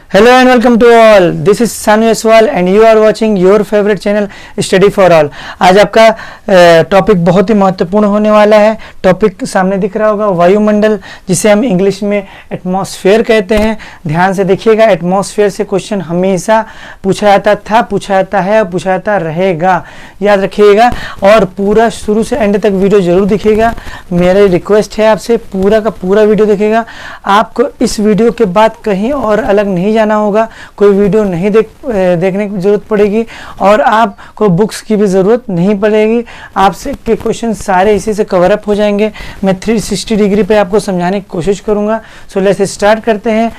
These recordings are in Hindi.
Hello and welcome to all. This is Sanu Aswal and you are watching your favorite channel Study for All. आज आपका टॉपिक बहुत ही महत्वपूर्ण होने वाला है। टॉपिक सामने दिख रहा होगा, वायुमंडल, जिसे हम इंग्लिश में एटमॉस्फेयर कहते हैं। ध्यान से देखिएगा, एटमॉस्फेयर से क्वेश्चन हमेशा पूछा जाता था, पूछा जाता है और पूछा जाता रहेगा, याद रखिएगा। और पूरा शुरू से एंड तक वीडियो जरूर दिखिएगा। मेरी रिक्वेस्ट है आपसे, पूरा का पूरा वीडियो देखिएगा। आपको इस वीडियो के बाद कहीं और अलग नहीं जाना होगा, कोई वीडियो नहीं देखने की जरूरत पड़ेगी और आपको बुक्स की भी जरूरत नहीं पड़ेगी। आपसे के क्वेश्चन सारे इसी से कवर अप हो जाएंगे। मैं 360 डिग्री पे आपको समझाने की कोशिश करूंगा। सो लेट्स स्टार्ट करते हैं।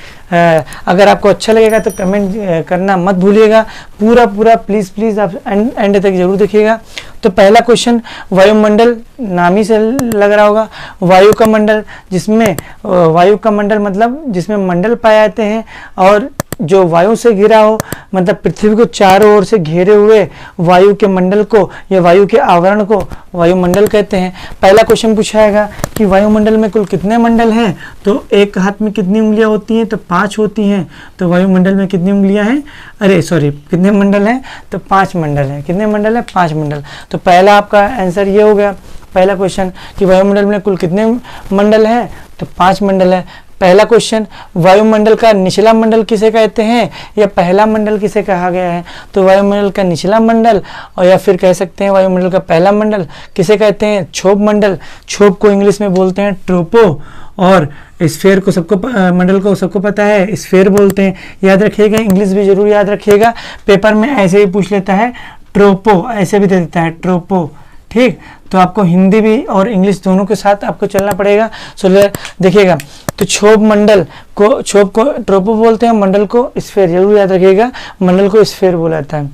अगर आपको अच्छा लगेगा तो कमेंट करना मत भूलिएगा। पूरा प्लीज़ आप एंड तक जरूर देखिएगा। तो पहला क्वेश्चन, वायुमंडल नाम ही से लग रहा होगा, वायु का मंडल, जिसमें वायु का मंडल मतलब जिसमें मंडल पाए जाते हैं और जो वायु से घिरा हो, मतलब पृथ्वी को चारों ओर से घेरे हुए वायु के मंडल को या वायु के आवरण को वायुमंडल कहते हैं। पहला क्वेश्चन पूछाएगा कि वायुमंडल में कुल कितने मंडल हैं, तो एक हाथ में कितनी उंगलियां होती हैं, तो 5 होती हैं। तो वायुमंडल में कितनी उंगलियां हैं, कितने मंडल हैं, तो 5 मंडल हैं। कितने मंडल हैं, 5 मंडल। तो पहला आपका आंसर ये हो गया, पहला क्वेश्चन कि वायुमंडल में कुल कितने मंडल हैं, तो 5 मंडल है। पहला क्वेश्चन, वायुमंडल का निचला मंडल किसे कहते हैं या पहला मंडल किसे कहा गया है, तो वायुमंडल का निचला मंडल और या फिर कह सकते हैं वायुमंडल का पहला मंडल किसे कहते हैं, क्षोभ मंडल। क्षोभ को इंग्लिश में बोलते हैं ट्रोपो और स्फेयर को सबको मंडल को सबको पता है, स्फेयर बोलते हैं। याद रखिएगा, इंग्लिश भी जरूर याद रखिएगा। पेपर में ऐसे ही पूछ लेता है, ट्रोपो ऐसे भी दे देता है, ट्रोपो। ठीक, तो आपको हिंदी भी और इंग्लिश दोनों के साथ आपको चलना पड़ेगा। सो देखिएगा, तो क्षोभ मंडल को, क्षोभ को ट्रोपो बोलते हैं, मंडल को स्फेयर, जरूर याद रखिएगा, मंडल को स्फेयर बोला जाता है।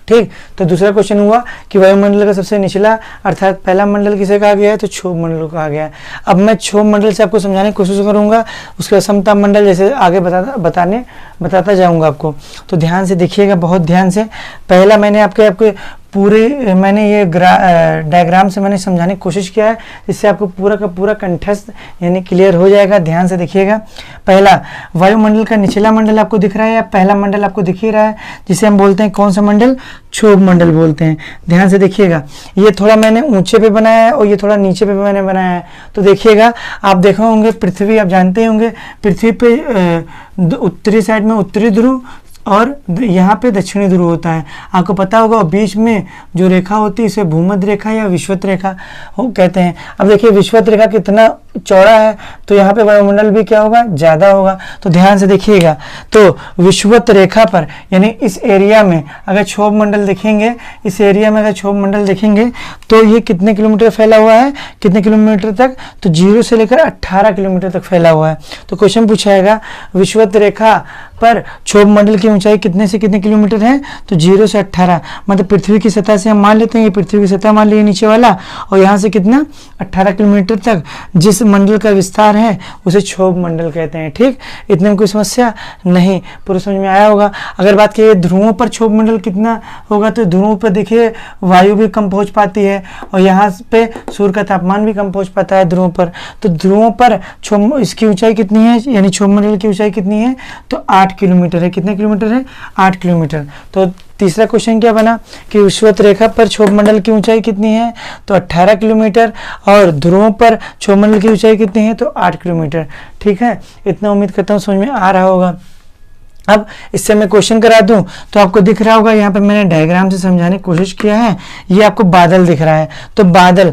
ठीक, तो दूसरा क्वेश्चन हुआ कि वायुमंडल का सबसे निचला अर्थात पहला मंडल किसे कहा गया है, तो क्षोभ मंडल को कहा गया है। अब मैं क्षोभ मंडल से आपको समझाने की कोशिश करूंगा, उसके बाद समताप मंडल जैसे आगे बताता जाऊंगा आपको। तो ध्यान से देखिएगा, बहुत ध्यान से। पहला मैंने आपके पूरे मैंने ये डायग्राम से मैंने समझाने की कोशिश किया है, जिससे आपको पूरा का पूरा कंठस्थ यानी क्लियर हो जाएगा। ध्यान से देखिएगा। पहला, वायुमंडल का निचला मंडल आपको दिख रहा है या पहला मंडल आपको दिख ही रहा है, जिसे हम बोलते हैं कौन सा मंडल, क्षोभ मंडल बोलते हैं। ध्यान से देखिएगा, ये थोड़ा मैंने ऊंचे पे बनाया है और ये थोड़ा नीचे पे मैंने बनाया है। तो देखिएगा, आप देखे होंगे पृथ्वी, आप जानते होंगे पृथ्वी पे उत्तरी साइड में उत्तरी ध्रुव और यहाँ पे दक्षिणी ध्रुव होता है, आपको पता होगा। और बीच में जो रेखा होती है इसे भूमध्य रेखा या विषुवत रेखा कहते हैं। अब देखिए विषुवत रेखा कितना चौड़ा है, तो यहाँ पे वायुमंडल भी क्या होगा, ज़्यादा होगा। तो ध्यान से देखिएगा, तो विषुवत रेखा पर यानी इस एरिया में अगर क्षोभ मंडल देखेंगे, इस एरिया में अगर क्षोभ मंडल देखेंगे तो ये कितने किलोमीटर फैला हुआ है, कितने किलोमीटर तक, तो 0 से लेकर 18 किलोमीटर तक फैला हुआ है। तो क्वेश्चन पूछाएगा, विषुवत रेखा पर क्षोभ मंडल की ऊंचाई कितने से कितने किलोमीटर है, तो 0 से 18, मतलब पृथ्वी की सतह से हम मान लेते हैं, ये पृथ्वी की सतह मान लीजिए नीचे वाला, और यहाँ से कितना 18 किलोमीटर तक जिस मंडल का विस्तार है उसे क्षोभ मंडल कहते हैं। ठीक, इतने में कोई समस्या नहीं, पूरा समझ में आया होगा। अगर बात करिए ध्रुवों पर क्षोभ मंडल कितना होगा, तो ध्रुवों पर देखिए वायु भी कम पहुंच पाती है और यहाँ पे सूर्य का तापमान भी कम पहुंच पाता है ध्रुवों पर। तो ध्रुवों पर इसकी ऊंचाई कितनी है, यानी क्षोभ मंडल की ऊंचाई कितनी है, तो 8 किलोमीटर है। कितने किलोमीटर है, 8 किलोमीटर। तो तीसरा क्वेश्चन क्या बना कि विषुवत रेखा पर क्षोभ मंडल की ऊंचाई कितनी है, तो 18 किलोमीटर, और ध्रुवों पर क्षोभ मंडल की ऊंचाई कितनी है, तो 8 किलोमीटर। ठीक है, इतना उम्मीद करता हूँ समझ में आ रहा होगा। अब इससे मैं क्वेश्चन करा दूं तो आपको दिख रहा होगा, यहाँ पे मैंने डायग्राम से समझाने की कोशिश किया है। ये आपको बादल दिख रहा है, तो बादल,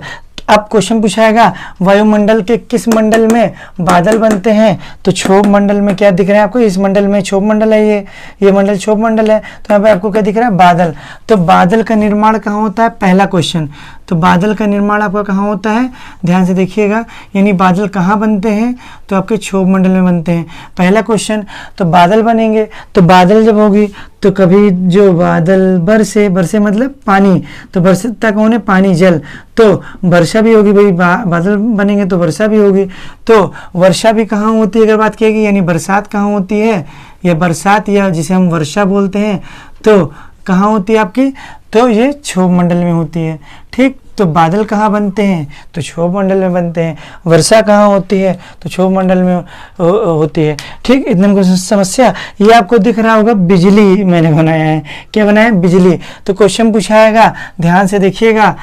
अब क्वेश्चन पूछाएगा वायुमंडल के किस मंडल में बादल बनते हैं, तो क्षोभ मंडल में। क्या दिख रहा है आपको, इस मंडल में क्षोभ मंडल है, ये मंडल क्षोभ मंडल है। तो यहाँ पे आपको क्या दिख रहा है, बादल। तो बादल का निर्माण कहाँ होता है, पहला क्वेश्चन, तो बादल का निर्माण आपका कहाँ होता है, ध्यान से देखिएगा, यानी बादल कहाँ बनते हैं, तो आपके क्षोभ मंडल में बनते हैं। पहला क्वेश्चन, तो बादल बनेंगे, तो बादल जब होगी तो कभी जो बादल बरसे मतलब पानी, तो बरसता कौन है, पानी, जल, तो वर्षा भी होगी भाई, बादल बनेंगे तो वर्षा भी होगी। तो वर्षा भी कहाँ होती है अगर बात किएगी, यानी बरसात कहाँ होती है, या बरसात या जिसे हम वर्षा बोलते हैं, तो कहाँ होती है आपकी, तो ये क्षोभ मंडल में होती है। ठीक, तो बादल कहाँ बनते हैं? तो क्षोभ मंडल में बनते हैं। वर्षा कहाँ होती है? तो क्षोभ मंडल में होती है। ठीक, इतने में कुछ समस्या। ये आपको दिख रहा होगा बिजली मैंने बनाया है। क्या बनाया है? बिजली। तो क्वेश्चन पूछाएगा, ध्यान से देखिएगा,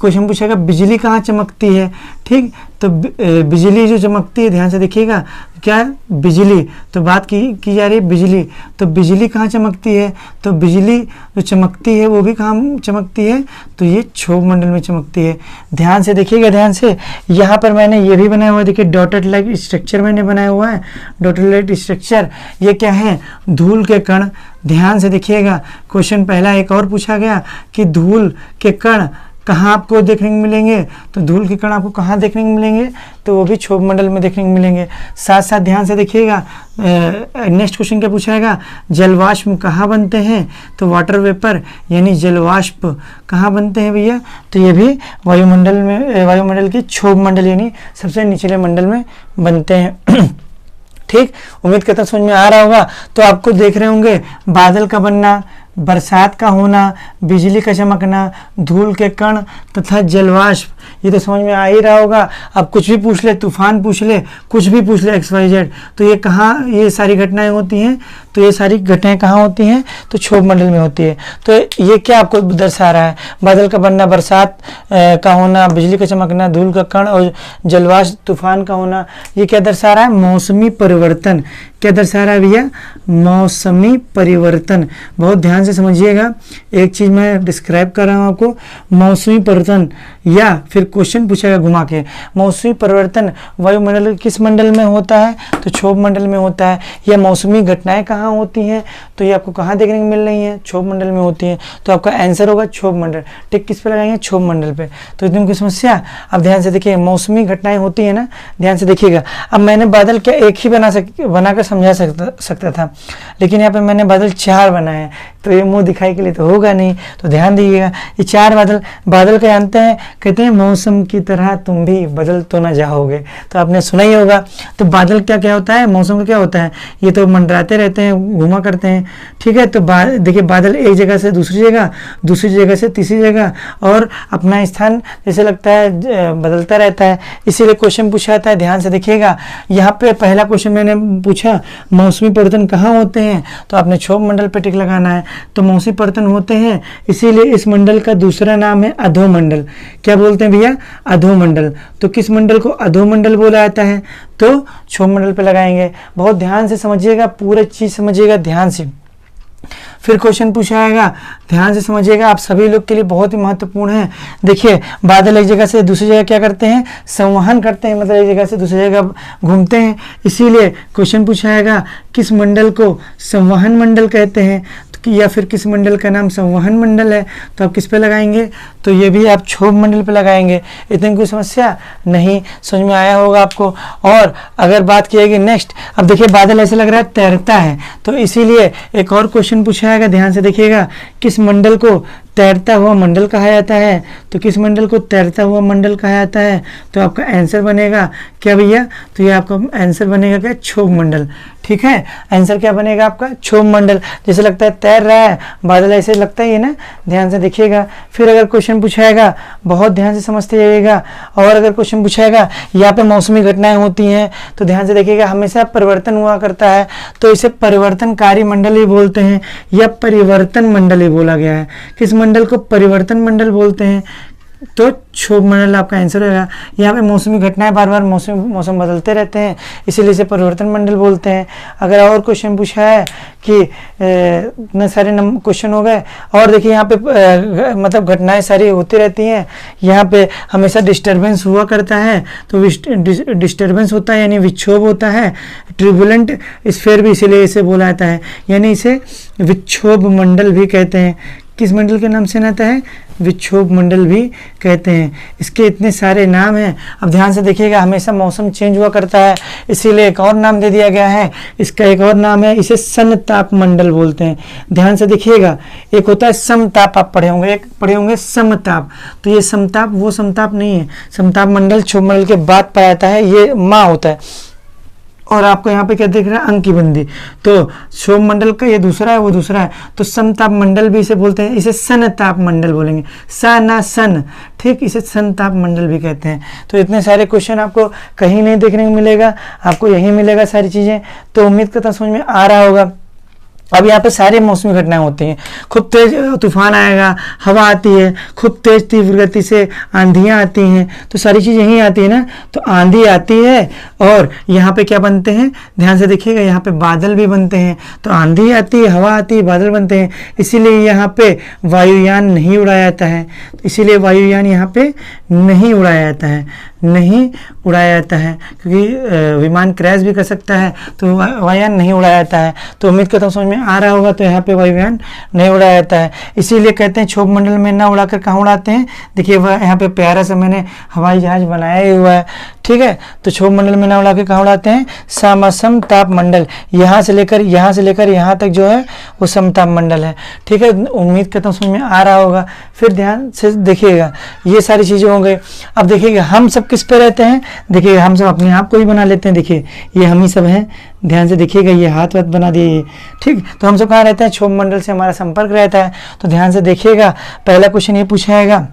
क्वेश्चन पूछेगा बिजली कहाँ चमकती है। ठीक, तो बिजली जो चमकती है, ध्यान से देखिएगा, क्या बिजली, तो बात की जा रही है बिजली। तो बिजली कहाँ चमकती है? तो बिजली जो चमकती है वो भी कहाँ चमकती है? तो ये क्षोभ मंडल में चमकती है। ध्यान से देखिएगा, ध्यान से, यहाँ पर मैंने ये भी बनाया हुआ है, देखिए डॉटेड लाइट स्ट्रक्चर मैंने बनाया हुआ है। डॉटेड लाइट स्ट्रक्चर ये क्या है? धूल के कण। ध्यान से देखिएगा, क्वेश्चन पहला एक और पूछा गया कि धूल के कण कहाँ आपको देखने को मिलेंगे। तो धूल के कण आपको कहाँ देखने को मिलेंगे? तो वो भी क्षोभ मंडल में देखने को मिलेंगे। साथ साथ ध्यान से देखिएगा, नेक्स्ट क्वेश्चन क्या पूछाएगा? जलवाष्प कहाँ बनते हैं? तो वाटर वेपर यानी जलवाष्प कहाँ बनते हैं भैया? तो ये भी वायुमंडल में, वायुमंडल के क्षोभ मंडल यानी सबसे निचले मंडल में बनते हैं। ठीक, उम्मीद करता हूं समझ में आ रहा होगा। तो आपको देख रहे होंगे बादल का बनना, बरसात का होना, बिजली का चमकना, धूल के कण तथा जलवाष्प, ये तो समझ में आ ही रहा होगा। अब कुछ भी पूछ ले, तूफान पूछ ले, कुछ भी पूछ ले, XYZ, तो ये कहाँ ये सारी घटनाएं होती हैं? तो ये सारी घटनाएं कहाँ होती हैं? तो क्षोभ मंडल में होती है। तो ये क्या आपको दर्शा रहा है? बादल का बनना, बरसात का होना, बिजली का चमकना, धूल का कण और जलवाष्प, तूफान का होना, ये क्या दर्शा रहा है? मौसमी परिवर्तन। क्या दर्शा रहा है भैया? मौसमी परिवर्तन। बहुत ध्यान से समझिएगा, एक चीज मैं डिस्क्राइब कर रहा हूं आपको। मौसमी परिवर्तन, या फिर क्वेश्चन पूछेगा घुमा के, मौसमी परिवर्तन वायुमंडल किस मंडल में होता है? तो क्षोभ मंडल में होता है। या मौसमी घटनाएं कहाँ होती हैं? तो ये आपको कहाँ देखने को मिल रही हैं? क्षोभ मंडल में होती हैं। तो आपका आंसर होगा क्षोभ मंडल। टिक किस पे लगाएंगे? क्षोभ मंडल पे। तो इतनी कोई समस्या? अब ध्यान से देखिए, मौसमी घटनाएं होती है ना, ध्यान से देखिएगा। अब मैंने बादल क्या एक ही बनाकर समझा सकता था, लेकिन यहाँ पे मैंने बादल 4 बनाए हैं, तो ये मुंह दिखाई के लिए तो होगा नहीं। तो ध्यान दीजिएगा, ये 4 बादल का जानते हैं, कहते हैं मौसम की तरह तुम भी बदल तो ना जाओगे। तो आपने सुना ही होगा। तो बादल क्या होता है? मौसम का क्या होता है? ये तो मंडराते रहते हैं, घुमा करते हैं। ठीक है, तो देखिए बादल एक जगह से दूसरी जगह, दूसरी जगह से तीसरी जगह, और अपना स्थान जैसे लगता है बदलता रहता है। इसीलिए क्वेश्चन पूछा जाता है। ध्यान से देखिएगा, यहाँ पे पहला क्वेश्चन मैंने पूछा मौसमी परिवर्तन कहाँ होते हैं? तो आपने क्षोभ मंडल पे टिक लगाना है। तो मौसमी परिवर्तन होते हैं, इसीलिए इस मंडल का दूसरा नाम है अधोमंडल। क्या बोलते हैं भैया? अधोमंडल। तो किस मंडल को अधोमंडल बोला जाता है? तो क्षोभ मंडल पे लगाएंगे। बहुत ध्यान से समझिएगा, पूरा चीज समझिएगा ध्यान से। फिर क्वेश्चन पूछा आएगा, ध्यान से समझिएगा, आप सभी लोग के लिए बहुत ही महत्वपूर्ण है। देखिए बादल एक जगह से दूसरी जगह क्या करते हैं? संवहन करते हैं, मतलब एक जगह से दूसरी जगह घूमते हैं। इसीलिए क्वेश्चन पूछा आएगा किस मंडल को संवहन मंडल कहते हैं, या फिर किस मंडल का नाम संवहन मंडल है? तो आप किस पे लगाएंगे? तो ये भी आप क्षोभ मंडल पे लगाएंगे। इतनी कोई समस्या नहीं, समझ में आया होगा आपको। और अगर बात की जाएगी नेक्स्ट, अब देखिए बादल ऐसे लग रहा है तैरता है, तो इसीलिए एक और क्वेश्चन पूछा जाएगा, ध्यान से देखिएगा, किस मंडल को तैरता हुआ मंडल कहा जाता है? तो किस मंडल को तैरता हुआ मंडल कहा जाता है? तो आपका आंसर बनेगा क्या भैया? तो ये आपका आंसर बनेगा क्या? क्षोभ मंडल। ठीक है, आंसर क्या बनेगा आपका? क्षोभ मंडल। जैसे लगता है तैर रहा है बादल, ऐसे लगता ही है ना, ध्यान से देखिएगा। फिर अगर क्वेश्चन पूछाएगा, बहुत ध्यान से समझते जाइएगा, और अगर क्वेश्चन पूछाएगा यहाँ पे मौसमी घटनाएं होती हैं, तो ध्यान से देखिएगा, हमेशा परिवर्तन हुआ करता है, तो इसे परिवर्तनकारी मंडल ही बोलते हैं, या परिवर्तन मंडल ही बोला गया है। किस मंडल को परिवर्तन मंडल बोलते हैं? तो क्षोभ मंडल आपका आंसर होगा। यहाँ पे मौसमी घटनाएं बार बार मौसम बदलते रहते हैं, इसीलिए इसे परिवर्तन मंडल बोलते हैं। अगर और क्वेश्चन पूछा है कि इतने सारे क्वेश्चन हो गए, और देखिए यहाँ पे मतलब घटनाएं सारी होती रहती हैं, यहाँ पे हमेशा डिस्टर्बेंस हुआ करता है, तो डिस्टर्बेंस होता है यानी विक्षोभ होता है। ट्रिब्युलेंट स्फीयर भी इसीलिए इसे बोला जाता है, यानी इसे विक्षोभ मंडल भी कहते हैं। किस मंडल के नाम से आता है? विक्षोभ मंडल भी कहते हैं। इसके इतने सारे नाम हैं। अब ध्यान से देखिएगा, हमेशा मौसम चेंज हुआ करता है, इसीलिए एक और नाम दे दिया गया है। इसका एक और नाम है, इसे समताप मंडल बोलते हैं। ध्यान से देखिएगा, एक होता है समताप, आप पढ़े होंगे, एक पढ़े होंगे समताप। तो ये समताप वो समताप नहीं है, समताप मंडल क्षोभ मंडल के बाद पाया जाता है, ये माँ होता है। और आपको यहाँ पे क्या दिख रहा है, अंक की बंदी। तो क्षोभ मंडल का ये दूसरा है, वो दूसरा है, तो समताप मंडल भी इसे बोलते हैं, इसे सन ताप मंडल बोलेंगे, सा ना सन, ठीक, इसे सन ताप मंडल भी कहते हैं। तो इतने सारे क्वेश्चन आपको कहीं नहीं देखने को मिलेगा, आपको यहीं मिलेगा सारी चीज़ें। तो उम्मीद करता हूँ समझ में आ रहा होगा। अब यहाँ पे सारे मौसमी घटनाएं होती हैं, खूब तेज तूफान आएगा, हवा आती है, खूब तेज तीव्र गति से आंधियाँ आती हैं, तो सारी चीज़ यहीं आती है ना। तो आंधी आती है और यहाँ पे क्या बनते हैं, ध्यान से देखिएगा, यहाँ पे बादल भी बनते हैं। तो आंधी आती है, हवा आती है, बादल बनते हैं, इसीलिए यहाँ पे वायुयान नहीं उड़ाया जाता है, इसीलिए वायुयान यहाँ पे नहीं उड़ाया जाता है, नहीं उड़ाया जाता है, क्योंकि विमान क्रैश भी कर सकता है, तो वायुयान नहीं उड़ाया जाता है। तो उम्मीद करता हूँ समझ में आ रहा होगा। तो यहाँ पे वायुयान नहीं उड़ाया जाता है, इसीलिए कहते हैं क्षोभ मंडल में ना उड़ाकर कहाँ उड़ाते हैं। देखिए वह यहाँ पे प्यारा सा मैंने हवाई जहाज बनाया ही हुआ है, ठीक है। तो क्षोभ मंडल में ना उड़ा के कहाँ उड़ाते हैं, समताप मंडल, यहाँ से लेकर यहाँ तक जो है वो समताप मंडल है, ठीक है। उम्मीद करता हूँ समझ में आ रहा होगा। फिर ध्यान से देखिएगा, ये सारी चीज़ें हो गई। अब देखिएगा हम सब किस पे रहते हैं, देखिए हम सब अपने आप को ही बना लेते हैं, देखिए ये हम ही सब हैं, ध्यान से देखिएगा, ये हाथ वाथ बना दिए, ठीक। तो हम सब कहाँ रहते हैं, क्षोभ मंडल से हमारा संपर्क रहता है। तो ध्यान से देखिएगा, पहला क्वेश्चन ये पूछा जाएगा,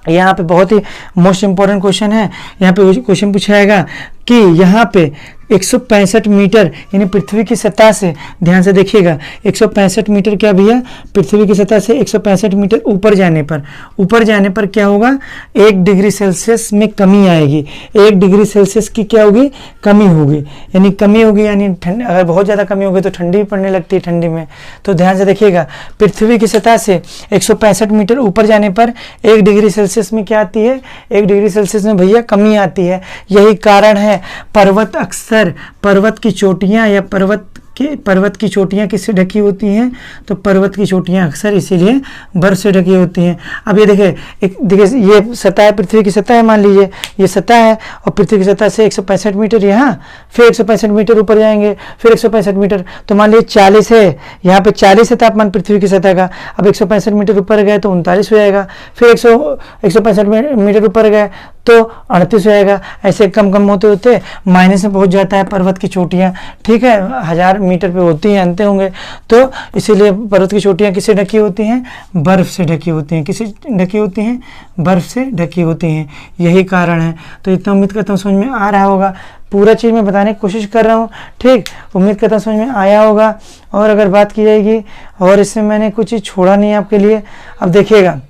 यहाँ पे बहुत ही मोस्ट इंपॉर्टेंट क्वेश्चन है। यहाँ पे क्वेश्चन पूछा जाएगा कि यहाँ पे 165 मीटर यानी पृथ्वी की सतह से, ध्यान से देखिएगा, 165 मीटर क्या भैया, पृथ्वी की सतह से 165 मीटर ऊपर जाने पर क्या होगा, 1 डिग्री सेल्सियस में कमी आएगी। 1 डिग्री सेल्सियस की क्या होगी, कमी होगी, यानी कमी होगी, यानी अगर बहुत ज़्यादा कमी होगी तो ठंडी भी पड़ने लगती है ठंडी में। तो ध्यान से देखिएगा, पृथ्वी की सतह से 165 मीटर ऊपर जाने पर 1 डिग्री सेल्सियस में क्या आती है, 1 डिग्री सेल्सियस में भैया कमी आती है। यही कारण है पर्वत अक्सर, पर्वत की चोटियाँ या पर्वत की चोटियाँ किससे ढकी होती हैं, तो पर्वत की चोटियाँ अक्सर इसीलिए बर्फ से ढकी होती हैं। अब ये देखिए ये सतह है, पृथ्वी की सतह है, मान लीजिए ये सतह है, और पृथ्वी की सतह से 165 मीटर यहाँ, फिर 165 मीटर ऊपर जाएंगे, फिर 165 मीटर, तो मान लीजिए 40 है, यहाँ पे 40 है तापमान पृथ्वी की सतह का। अब 165 मीटर ऊपर गए तो 39 हो जाएगा, फिर 165 मीटर ऊपर गए तो 38 हो जाएगा। ऐसे कम होते होते माइनस में पहुँच जाता है पर्वत की चोटियाँ, ठीक है, 1000 मीटर पे होती हैं, अंते होंगे। तो इसीलिए पर्वत की चोटियाँ किससे ढकी होती हैं, बर्फ से ढकी होती हैं। किससे ढकी होती हैं, बर्फ से ढकी होती हैं, यही कारण है। तो इतना उम्मीद करता हूँ समझ में आ रहा होगा, पूरा चीज़ मैं बताने की कोशिश कर रहा हूँ, ठीक। उम्मीद करता हूँ समझ में आया होगा। और अगर बात की जाएगी, और इसमें मैंने कुछ चीज़ छोड़ा नहीं है आपके लिए। अब देखिएगा,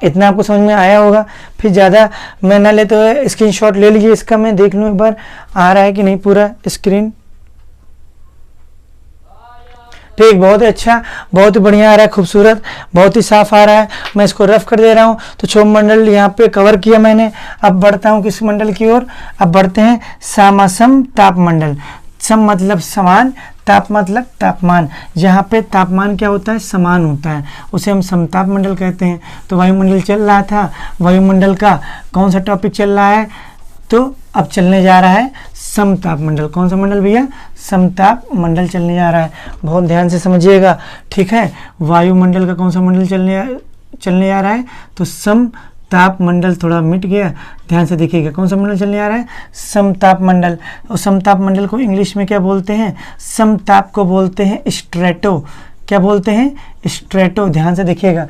इतना आपको समझ में आया होगा, फिर ज़्यादा मैं ना लेते हुए स्क्रीनशॉट ले लीजिए इसका, मैं देख लूँ एक बार आ रहा है कि नहीं पूरा स्क्रीन, ठीक, बहुत ही अच्छा, बहुत ही बढ़िया आ रहा है, खूबसूरत, बहुत ही साफ आ रहा है। मैं इसको रफ कर दे रहा हूँ। तो क्षोभ मंडल यहाँ पे कवर किया मैंने। अब बढ़ता हूँ किस मंडल की ओर, अब बढ़ते हैं समसम ताप मंडल। सम मतलब समान, ताप मतलब तापमान, जहाँ पे तापमान क्या होता है, समान होता है, उसे हम समताप मंडल कहते हैं। तो वायुमंडल चल रहा था, वायुमंडल का कौन सा टॉपिक चल रहा है, तो अब चलने जा रहा है समताप मंडल। कौन सा मंडल भैया, समताप मंडल चलने जा रहा है, बहुत ध्यान से समझिएगा, ठीक है। वायुमंडल का कौन सा मंडल चलने जा रहा है, तो समताप मंडल, थोड़ा मिट गया, ध्यान से देखिएगा, कौन सा मंडल चलने आ रहा है, समताप मंडल। और समताप मंडल को इंग्लिश में क्या बोलते हैं, समताप को बोलते हैं स्ट्रेटो। क्या बोलते हैं, स्ट्रेटो, ध्यान से देखिएगा,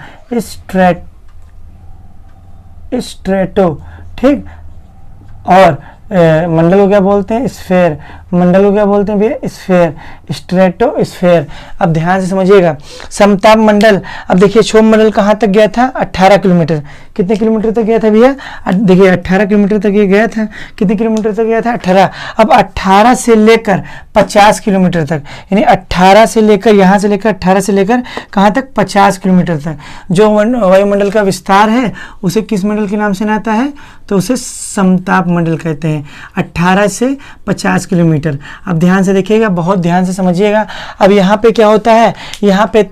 स्ट्रेटो, ठीक। और मंडल को क्या बोलते हैं, स्फेयर, मंडल को क्या बोलते हैं भैया, स्फेयर, स्ट्रेटो स्फेयर। अब ध्यान से समझिएगा, समताप मंडल, अब देखिए क्षोभ मंडल कहाँ तक गया था, 18 किलोमीटर, कितने किलोमीटर तक गया था भैया, देखिए 18 किलोमीटर तक ये गया था, कितने किलोमीटर तक गया था, 18। अब 18 से लेकर 50 किलोमीटर तक, यानी 18 से लेकर, यहाँ से लेकर 18 से लेकर कहाँ तक, 50 किलोमीटर तक जो वायुमंडल का विस्तार है, उसे किस मंडल के नाम से नाता है, तो उसे समताप मंडल कहते हैं। 18 से 50 किलोमीटर। अब ध्यान से देखिएगा, बहुत ध्यान से समझिएगा। अब यहाँ पे क्या होता है, यहाँ पे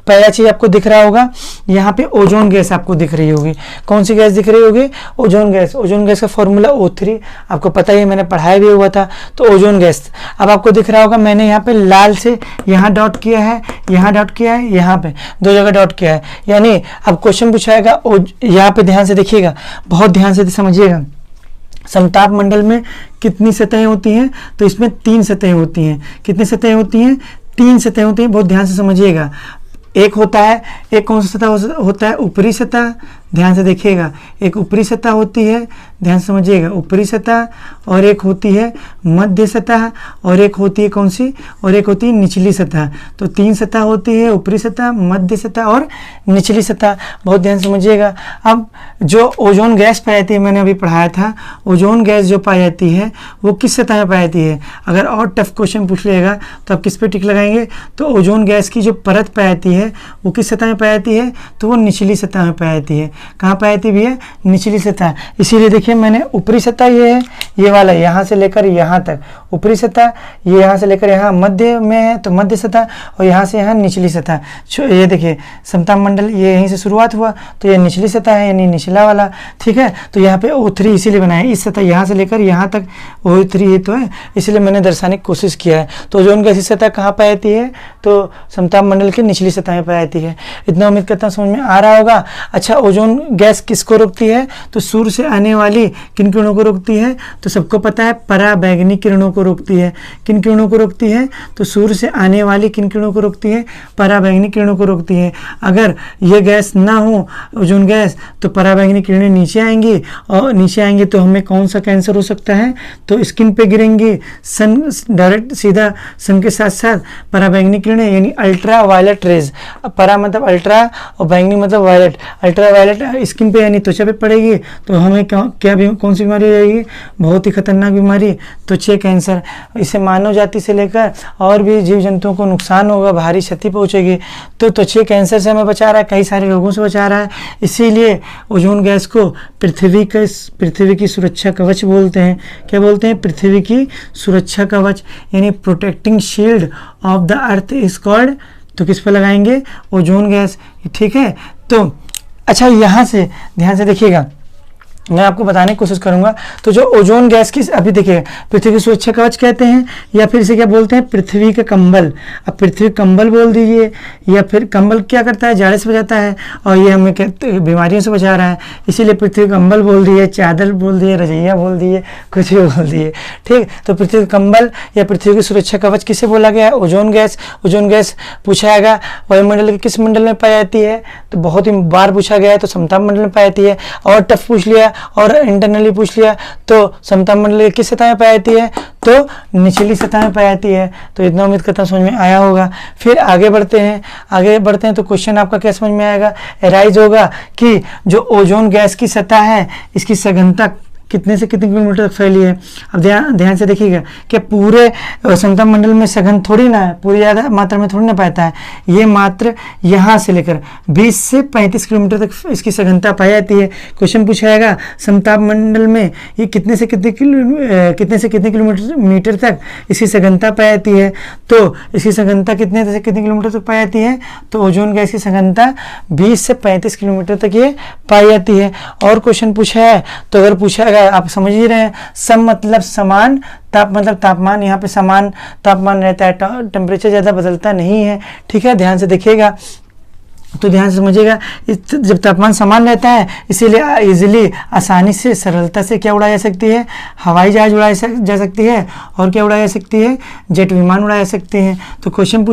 पहला चीज आपको दिख रहा होगा, यहाँ पे ओजोन गैस आपको दिख रही होगी। कौन सी गैस दिख रही होगी, ओजोन गैस। ओजोन गैस का फॉर्मूला O3 आपको पता ही है, मैंने पढ़ाया भी हुआ था। तो ओजोन गैस अब आपको दिख रहा होगा, मैंने यहाँ पे लाल से यहाँ डॉट किया है, यहाँ डॉट किया है, यहाँ पे 2 जगह डॉट किया है। यानी अब क्वेश्चन पूछाएगा, यहाँ पे ध्यान से देखिएगा, बहुत ध्यान से समझिएगा, समताप मंडल में कितनी सतहें होती हैं? तो इसमें 3 सतहें होती हैं। कितनी सतहें होती हैं? 3 सतहें होती हैं। बहुत ध्यान से समझिएगा। एक होता है, एक कौन सा सतह होता है? ऊपरी सतह। ध्यान से देखिएगा, एक ऊपरी सतह होती है, ध्यान से समझिएगा, ऊपरी सतह, और एक होती है मध्य सतह, और एक होती है कौन सी? और एक होती है निचली सतह। तो 3 सतह होती है, ऊपरी सतह, मध्य सतह और निचली सतह। बहुत ध्यान से समझिएगा। अब जो ओजोन गैस पाई जाती है, मैंने अभी पढ़ाया था, ओजोन गैस जो पाई जाती है वो किस सतह में पाई जाती है? अगर और टफ क्वेश्चन पूछ लेगा तो आप किस पे टिक लगाएंगे? तो ओजोन गैस की जो परत पाई जाती है वो किस सतह में पाई जाती है? तो वो निचली सतह में पाई जाती है। कहाँ पाई जाती भी है? निचली सतह। इसीलिए देखिए मैंने ऊपरी सतह ये है, ये वाला यहाँ से लेकर यहाँ तक ऊपरी सतह, ये यहाँ से लेकर यहाँ मध्य में है तो मध्य सतह, और यहाँ से यहाँ निचली सतह। ये देखिए समताप मंडल ये यहीं से शुरुआत हुआ तो ये निचली सतह है, यानी निचला वाला। ठीक है, तो यहाँ पे O3 इसीलिए बनाया, इस सतह यहाँ से लेकर यहाँ तक O3 ही तो है, इसलिए मैंने दर्शाने की कोशिश किया है। तो ओजोन गैस की सतह कहाँ पाई जाती है? तो समताप मंडल की निचली सतह में पाई जाती है। इतना उम्मीद करता हूँ समझ में आ रहा होगा। अच्छा, ओजोन गैस किसको रोकती है? तो सूर्य से आने वाली किन किरणों को रोकती है? तो सबको पता है पराबैंगनी किरणों को रोकती है। किन किरणों को रोकती है? तो सूर्य से आने वाली किन किरणों को रोकती है? पराबैंगनी किरणों को रोकती है। अगर ये गैस ना हो, ओजोन गैस, तो पराबैंगनी किरणें नीचे आएंगी, और नीचे आएंगे तो हमें कौन सा कैंसर हो सकता है? तो स्किन पे गिरेंगी, सन डायरेक्ट सीधा सन के साथ साथ पराबैंगनी किरणें, यानी अल्ट्रा वायलेट रेज। परा मतलब अल्ट्रा और बैंगनी मतलब वायलेट। अल्ट्रा वायलेट स्किन पे यानी त्वचा पे पड़ेगी तो हमें कौन सी बीमारी रहेगी? बहुत ही खतरनाक बीमारी, त्वचा कैंसर। इससे मानव जाति से लेकर और भी जीव जंतुओं को नुकसान होगा, भारी क्षति पहुंचेगी। तो त्वचा कैंसर से हमें बचा रहा है, कई सारे रोगों से बचा रहा है। इसीलिए ओजोन गैस को पृथ्वी की सुरक्षा कवच बोलते हैं। क्या बोलते हैं? पृथ्वी की सुरक्षा कवच, यानी protecting shield of the earth is called. तो किस पे लगाएंगे? Ozone gas. ठीक है, तो अच्छा यहाँ से ध्यान से देखिएगा, मैं आपको बताने की कोशिश करूंगा। तो जो ओजोन गैस की, अभी देखिए, पृथ्वी की सुरक्षा कवच कहते हैं, या फिर इसे क्या बोलते हैं? पृथ्वी का कंबल। अब पृथ्वी कंबल बोल दीजिए, या फिर कंबल क्या करता है? जाड़े से बचाता है, और ये हमें बीमारियों से बचा रहा है, इसीलिए पृथ्वी कंबल बोल दिए, चादर बोल दिए, रजैया बोल दिए, कुछ भी बोल दिए। ठीक, तो पृथ्वी कंबल या पृथ्वी की सुरक्षा कवच किसे बोला गया है? Ozone gas. ओजोन गैस पूछाएगा वायुमंडल के किस मंडल में पाई जाती है? तो बहुत ही बार पूछा गया है, तो समताप मंडल में पाई जाती है। और टफ पूछ लिया और इंटरनली पूछ लिया तो समताप मंडल किस सतह में पाई जाती है? तो निचली सतह में पाई जाती है। तो इतना उम्मीद करता हूं समझ में आया होगा। फिर आगे बढ़ते हैं तो क्वेश्चन आपका क्या समझ में आएगा? एराइज होगा कि जो ओजोन गैस की सतह है इसकी सघनता कितने से कितने किलोमीटर तक फैली है। अब ध्यान से देखिएगा कि पूरे समताप मंडल में सघन थोड़ी ना है, पूरी ज़्यादा मात्रा में थोड़ी ना पाता है, ये मात्र यहाँ से लेकर 20 से 35 किलोमीटर तक इसकी सघनता पाई जाती है। क्वेश्चन पूछाएगा समताप मंडल में ये कितने से कितने किलोमीटर तक इसकी सघनता पाई जाती है? तो इसकी सघनता कितने से कितने किलोमीटर तक पाई जाती है? तो ओजोन गैस की सघनता 20 से 35 किलोमीटर तक ये पाई जाती है। और क्वेश्चन पूछा है, तो अगर पूछा आप समझ ही रहे हैं, सम मतलब समान, ताप मतलब तापमान, यहाँ पे समान तापमान रहता है, टेम्परेचर ज़्यादा बदलता नहीं है। ठीक है, ध्यान से देखिएगा, तो ध्यान से समझिएगा, जब तापमान समान रहता है इसीलिए इजीली आसानी से सरलता से क्या उड़ाई जा सकती है? हवाई जहाज उड़ाई जा सकती है, और क्या उड़ाई जा सकती है? जेट विमान उड़ाई जा सकती हैं। तो क्वेश्चन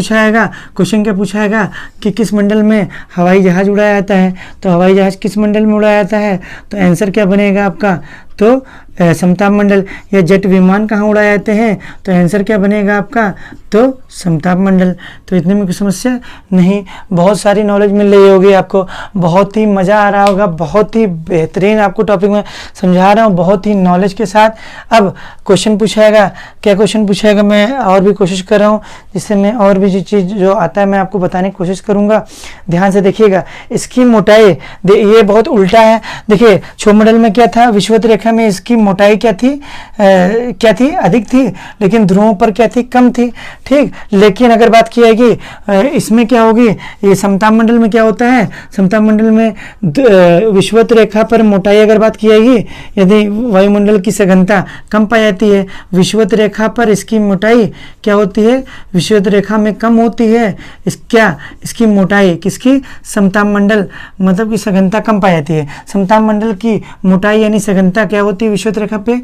क्या पूछाएगा कि किस मंडल में हवाई जहाज उड़ाया जाता है? तो हवाई जहाज किस मंडल में उड़ाया जाता है? तो आंसर क्या बनेगा आपका? तो समताप मंडल। या जेट विमान कहाँ उड़ाए जाते हैं? तो आंसर क्या बनेगा आपका? तो समताप मंडल। तो इतने में कोई समस्या नहीं, बहुत सारी नॉलेज मिल रही होगी आपको, बहुत ही मज़ा आ रहा होगा, बहुत ही बेहतरीन आपको टॉपिक में समझा रहा हूँ, बहुत ही नॉलेज के साथ। अब क्वेश्चन पूछाएगा, क्या क्वेश्चन पूछाएगा मैं और भी कोशिश कर रहा हूँ, जिससे मैं और भी चीज़ जो आता है मैं आपको बताने की कोशिश करूँगा। ध्यान से देखिएगा, इसकी मोटाई ये बहुत उल्टा है। देखिए क्षोभमंडल में क्या था? विषुवत रेखा में इसकी मोटाई क्या थी? अधिक थी, लेकिन ध्रुवों पर क्या थी? कम थी। ठीक, लेकिन अगर बात की जाएगी इसमें क्या होगी? ये समताप मंडल में क्या होता है? समताप मंडल में विषुवत रेखा पर मोटाई अगर बात की जाएगी, यदि वायुमंडल की सघनता कम पाई जाती है, विषुवत रेखा पर इसकी मोटाई क्या होती है? विषुवत रेखा में कम होती है। इसकी मोटाई किसकी? समताप मंडल मतलब की सघनता कम पाई जाती है। समताप मंडल की मोटाई यानी सघनता क्या होती है, विषुवत रेखा पे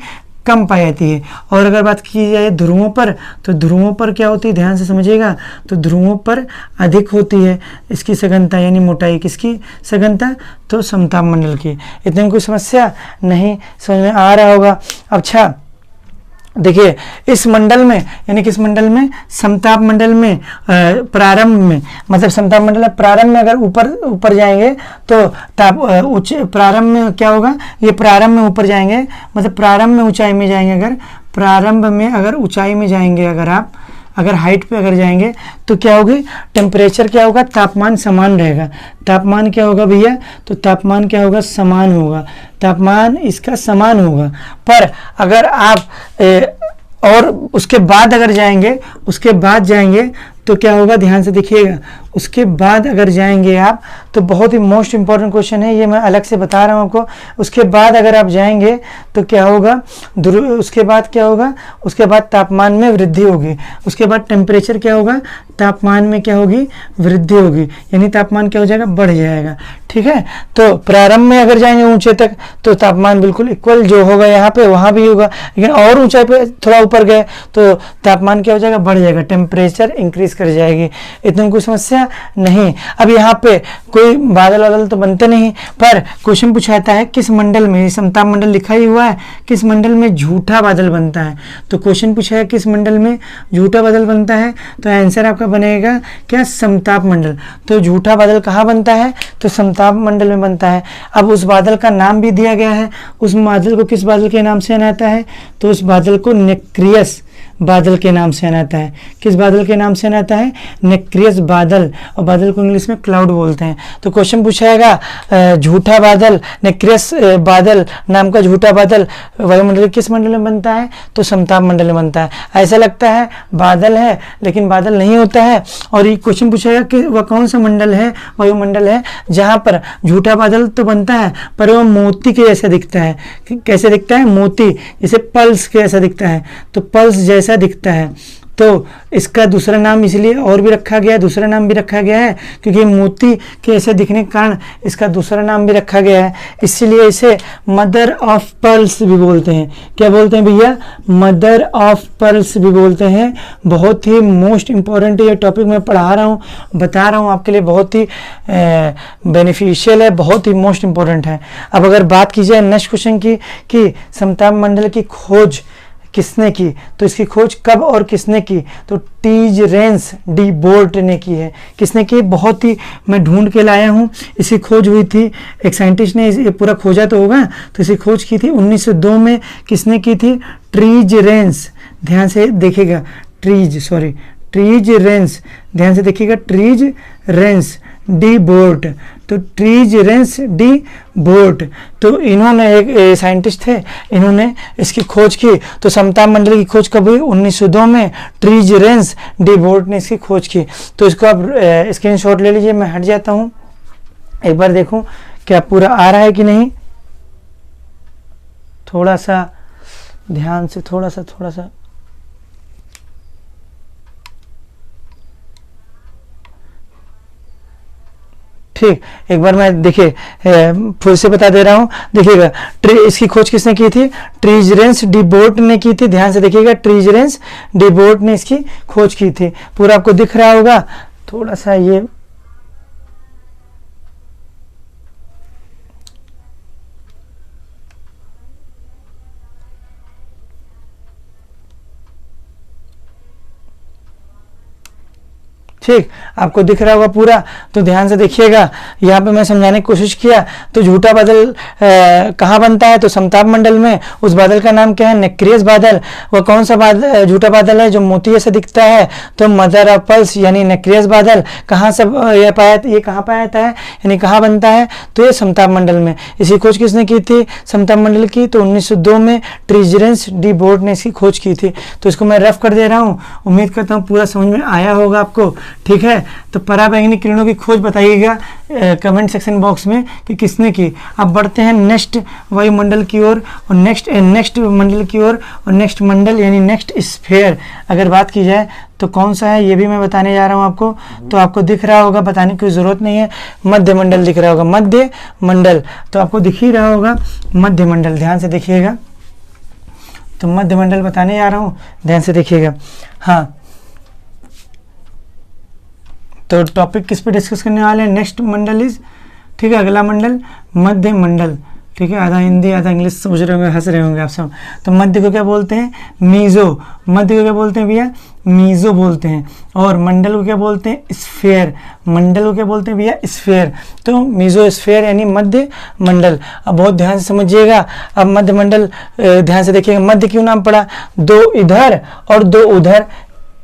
कम पाई जाती है। और अगर बात की जाए ध्रुवों पर, तो ध्रुवों पर क्या होती है, ध्यान से समझिएगा, तो ध्रुवों पर अधिक होती है इसकी सघनता यानी मोटाई। किसकी सघनता, तो समताप मंडल की। इतने में कोई समस्या नहीं, समझ में आ रहा होगा। अच्छा देखिए, इस मंडल में यानी किस मंडल में, समताप मंडल में प्रारंभ में, मतलब समताप मंडल में प्रारंभ में अगर ऊपर जाएंगे तो ताप उच्च प्रारंभ में क्या होगा, ये प्रारंभ में ऊपर जाएंगे, मतलब प्रारंभ में ऊंचाई में जाएंगे। अगर प्रारंभ में अगर ऊंचाई में जाएंगे, अगर हाइट पे अगर जाएंगे तो क्या होगी, टेम्परेचर क्या होगा, तापमान समान रहेगा। तापमान क्या होगा भैया, तो तापमान क्या होगा, समान होगा, तापमान इसका समान होगा। पर अगर आप और उसके बाद अगर जाएंगे तो क्या होगा, ध्यान से देखिएगा, उसके बाद अगर जाएंगे आप, तो बहुत ही मोस्ट इंपॉर्टेंट क्वेश्चन है ये, मैं अलग से बता रहा हूँ आपको। उसके बाद अगर आप जाएंगे तो क्या होगा, उसके बाद क्या होगा, उसके बाद तापमान में वृद्धि होगी। उसके बाद टेम्परेचर क्या होगा, तापमान में क्या होगी, वृद्धि होगी, यानी तापमान क्या हो जाएगा, बढ़ जाएगा। ठीक है, तो प्रारंभ में अगर जाएंगे ऊंचे तक तो तापमान बिल्कुल इक्वल जो होगा यहाँ पे वहाँ भी होगा, लेकिन और ऊंचाई पे थोड़ा ऊपर गए तो तापमान क्या हो जाएगा, बढ़ जाएगा, टेम्परेचर इंक्रीज कर जाएगी। इतनी कोई समस्या नहीं। अब यहाँ पे कोई बादल तो बनते नहीं, पर क्वेश्चन पूछाता है किस मंडल में, समताप मंडल लिखा ही हुआ है, किस मंडल में झूठा बादल बनता है। तो क्वेश्चन पूछा है किस मंडल में झूठा बादल बनता है, तो आंसर आपका बनेगा क्या, समताप मंडल। तो झूठा बादल कहाँ बनता है, तो समताप मंडल में बनता है। अब उस बादल का नाम भी दिया गया है, उस बादल को किस बादल के नाम से जाना जाता है, तो उस बादल को नेक्रियस बादल के नाम से जाना जाता है। किस बादल के नाम से जाना जाता है, नेक्रियस बादल, और बादल को इंग्लिश में क्लाउड बोलते हैं। तो क्वेश्चन पूछाएगा झूठा बादल, नेक्रियस बादल नाम का झूठा बादल वायुमंडल किस मंडल में बनता है, तो समताप मंडल में बनता है। ऐसा लगता है बादल है लेकिन बादल नहीं होता है। और ये क्वेश्चन पूछेगा कि वह कौन सा मंडल है, वायुमंडल है जहाँ पर झूठा बादल तो बनता है पर वह मोती के जैसा दिखता है। कैसे दिखता है, मोती जैसे पल्स के जैसा दिखता है, तो पल्स जैसा दिखता है। तो इसका दूसरा नाम इसलिए और भी रखा गया है, दूसरा नाम भी रखा गया है क्योंकि मोती के ऐसे दिखने के कारण इसका दूसरा नाम भी रखा गया है। इसलिए इसे मदर ऑफ पर्ल्स भी बोलते हैं। क्या बोलते हैं भैया, मदर ऑफ पर्ल्स भी बोलते हैं। बहुत ही मोस्ट इंपॉर्टेंट ये टॉपिक मैं पढ़ा रहा हूँ, बता रहा हूँ आपके लिए, बहुत ही बेनिफिशियल है, बहुत ही मोस्ट इंपॉर्टेंट है। अब अगर बात की जाए नेक्स्ट क्वेश्चन की कि समताप मंडल की खोज किसने की, तो इसकी खोज कब और किसने की, तो टीजरेंस डी बोर्ट ने की है। किसने की, बहुत ही मैं ढूंढ के लाया हूँ, इसकी खोज हुई थी, एक साइंटिस्ट ने इसे पूरा खोजा तो होगा, तो इसकी खोज की थी 1902 में। किसने की थी, टीजरेंस, ध्यान से देखिएगा, टीजरेंस, ध्यान से देखिएगा, टीजरेंस डी बोर्ट, तो टीजरेंस डी बोर्ट, तो इन्होंने एक साइंटिस्ट थे, इन्होंने इसकी खोज की। तो समताप मंडल की खोज कब हुई, 1902 में टीजरेंस डी बोर्ट ने इसकी खोज की। तो इसको आप स्क्रीनशॉट ले लीजिए, मैं हट जाता हूँ, एक बार देखूं क्या पूरा आ रहा है कि नहीं, थोड़ा सा ध्यान से, थोड़ा सा ठीक। एक बार मैं देखिए फिर से बता दे रहा हूँ, देखिएगा इसकी खोज किसने की थी, टीजरेंस डी बोर्ट ने की थी। ध्यान से देखिएगा, टीजरेंस डी बोर्ट ने इसकी खोज की थी। पूरा आपको दिख रहा होगा, थोड़ा सा ये ठीक, आपको दिख रहा होगा पूरा। तो ध्यान से देखिएगा, यहाँ पे मैं समझाने की कोशिश किया। तो झूठा बादल कहाँ बनता है, तो समताप मंडल में। उस बादल का नाम क्या है, नेक्रियस बादल। वह कौन सा बादल, झूठा बादल है जो मोती जैसा दिखता है, तो मदर ऑफ पर्ल्स यानी नेक्रियस बादल। कहाँ से ये कहाँ पाया जाता है, यानी कहाँ बनता है, तो ये समताप मंडल में। इसकी खोज किसने की थी, समताप मंडल की, तो 1902 में टीजरेंस डी बोर्ट ने इसकी खोज की थी। तो इसको मैं रफ कर दे रहा हूँ, उम्मीद करता हूँ पूरा समझ में आया होगा आपको। ठीक है। तो पराबैंगनी किरणों की खोज बताइएगा कमेंट सेक्शन बॉक्स में कि किसने की। अब बढ़ते हैं नेक्स्ट वायुमंडल की ओर और नेक्स्ट मंडल की ओर और नेक्स्ट मंडल यानी नेक्स्ट स्फीयर अगर बात की जाए तो कौन सा है ये भी मैं बताने जा रहा हूँ आपको। तो आपको दिख रहा होगा, बताने की ज़रूरत नहीं है, मध्य मंडल दिख रहा होगा, मध्य मंडल तो आपको दिख ही रहा होगा मध्य मंडल, ध्यान से देखिएगा। तो मध्य मंडल बताने जा रहा हूँ, ध्यान से देखिएगा। हाँ, तो टॉपिक किस पे डिस्कस करने वाले हैं, नेक्स्ट मंडल इज, ठीक है, अगला मंडल मध्य मंडल, ठीक है। आधा हिंदी आधा इंग्लिश समझ रहे होंगे, हंस रहे होंगे आप सब। तो मध्य को क्या बोलते हैं, मीजो, मध्य को क्या बोलते हैं भैया, मीजो बोलते हैं। और मंडल को क्या बोलते हैं, स्फीयर, मंडल को क्या बोलते हैं भैया, स्फीयर। तो मीजो स्फीयर यानी मध्य मंडल। अब बहुत ध्यान से समझिएगा। अब मध्य मंडल ध्यान से देखिएगा, मध्य क्यों नाम पड़ा, दो इधर और दो उधर,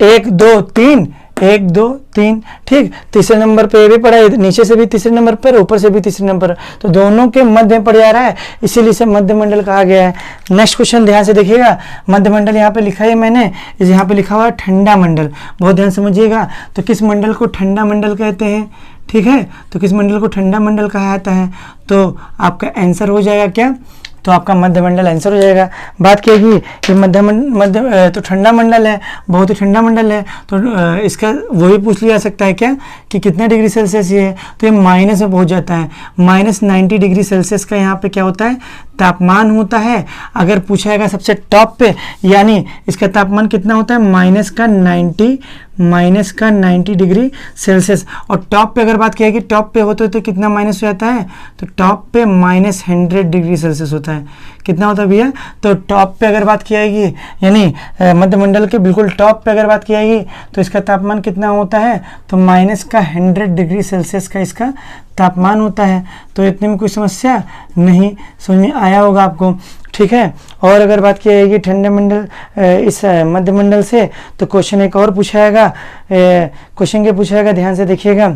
1 2 3, 1 2 3, ठीक। तीसरे नंबर पे ये भी पड़ा है, नीचे से भी तीसरे नंबर पर, ऊपर से भी तीसरे नंबर, तो दोनों के मध्य में पड़ जा रहा है, इसीलिए इसे मध्य मंडल कहा गया है। नेक्स्ट क्वेश्चन ध्यान से देखिएगा, मध्य मंडल यहाँ पे लिखा है मैंने, इस यहाँ पे लिखा हुआ है ठंडा मंडल, बहुत ध्यान समझिएगा। तो किस मंडल को ठंडा मंडल कहते हैं, ठीक है। तो किस मंडल को ठंडा मंडल कहा जाता है, तो आपका आंसर हो जाएगा क्या, तो आपका मध्य मंडल आंसर हो जाएगा। बात किएगी कि मध्य तो ठंडा मंडल है, बहुत ही ठंडा मंडल है, तो इसका वो भी पूछ लिया जा सकता है क्या कि कितने डिग्री सेल्सियस ये है, तो ये माइनस में पहुंच जाता है, -90 डिग्री सेल्सियस का यहाँ पे क्या होता है, तापमान होता है। अगर पूछाएगा सबसे टॉप पे, यानी इसका तापमान कितना होता है, माइनस का 90 डिग्री सेल्सियस। और टॉप पे अगर बात किया कि टॉप पे होते तो कितना माइनस हो जाता है, तो टॉप पे -100 डिग्री सेल्सियस होता है। कितना होता है भैया, तो टॉप पे अगर बात की जाएगी यानी मध्य मंडल के बिल्कुल टॉप पे अगर बात की जाएगी तो इसका तापमान कितना होता है, तो -100 डिग्री सेल्सियस का इसका तापमान होता है। तो इतने में कोई समस्या नहीं, समझ में आया होगा आपको, ठीक है। और अगर बात की जाएगी ठंडे मंडल इस मध्य मंडल से, तो क्वेश्चन एक और पूछाएगा, क्वेश्चन क्या पूछाएगा, ध्यान से देखिएगा।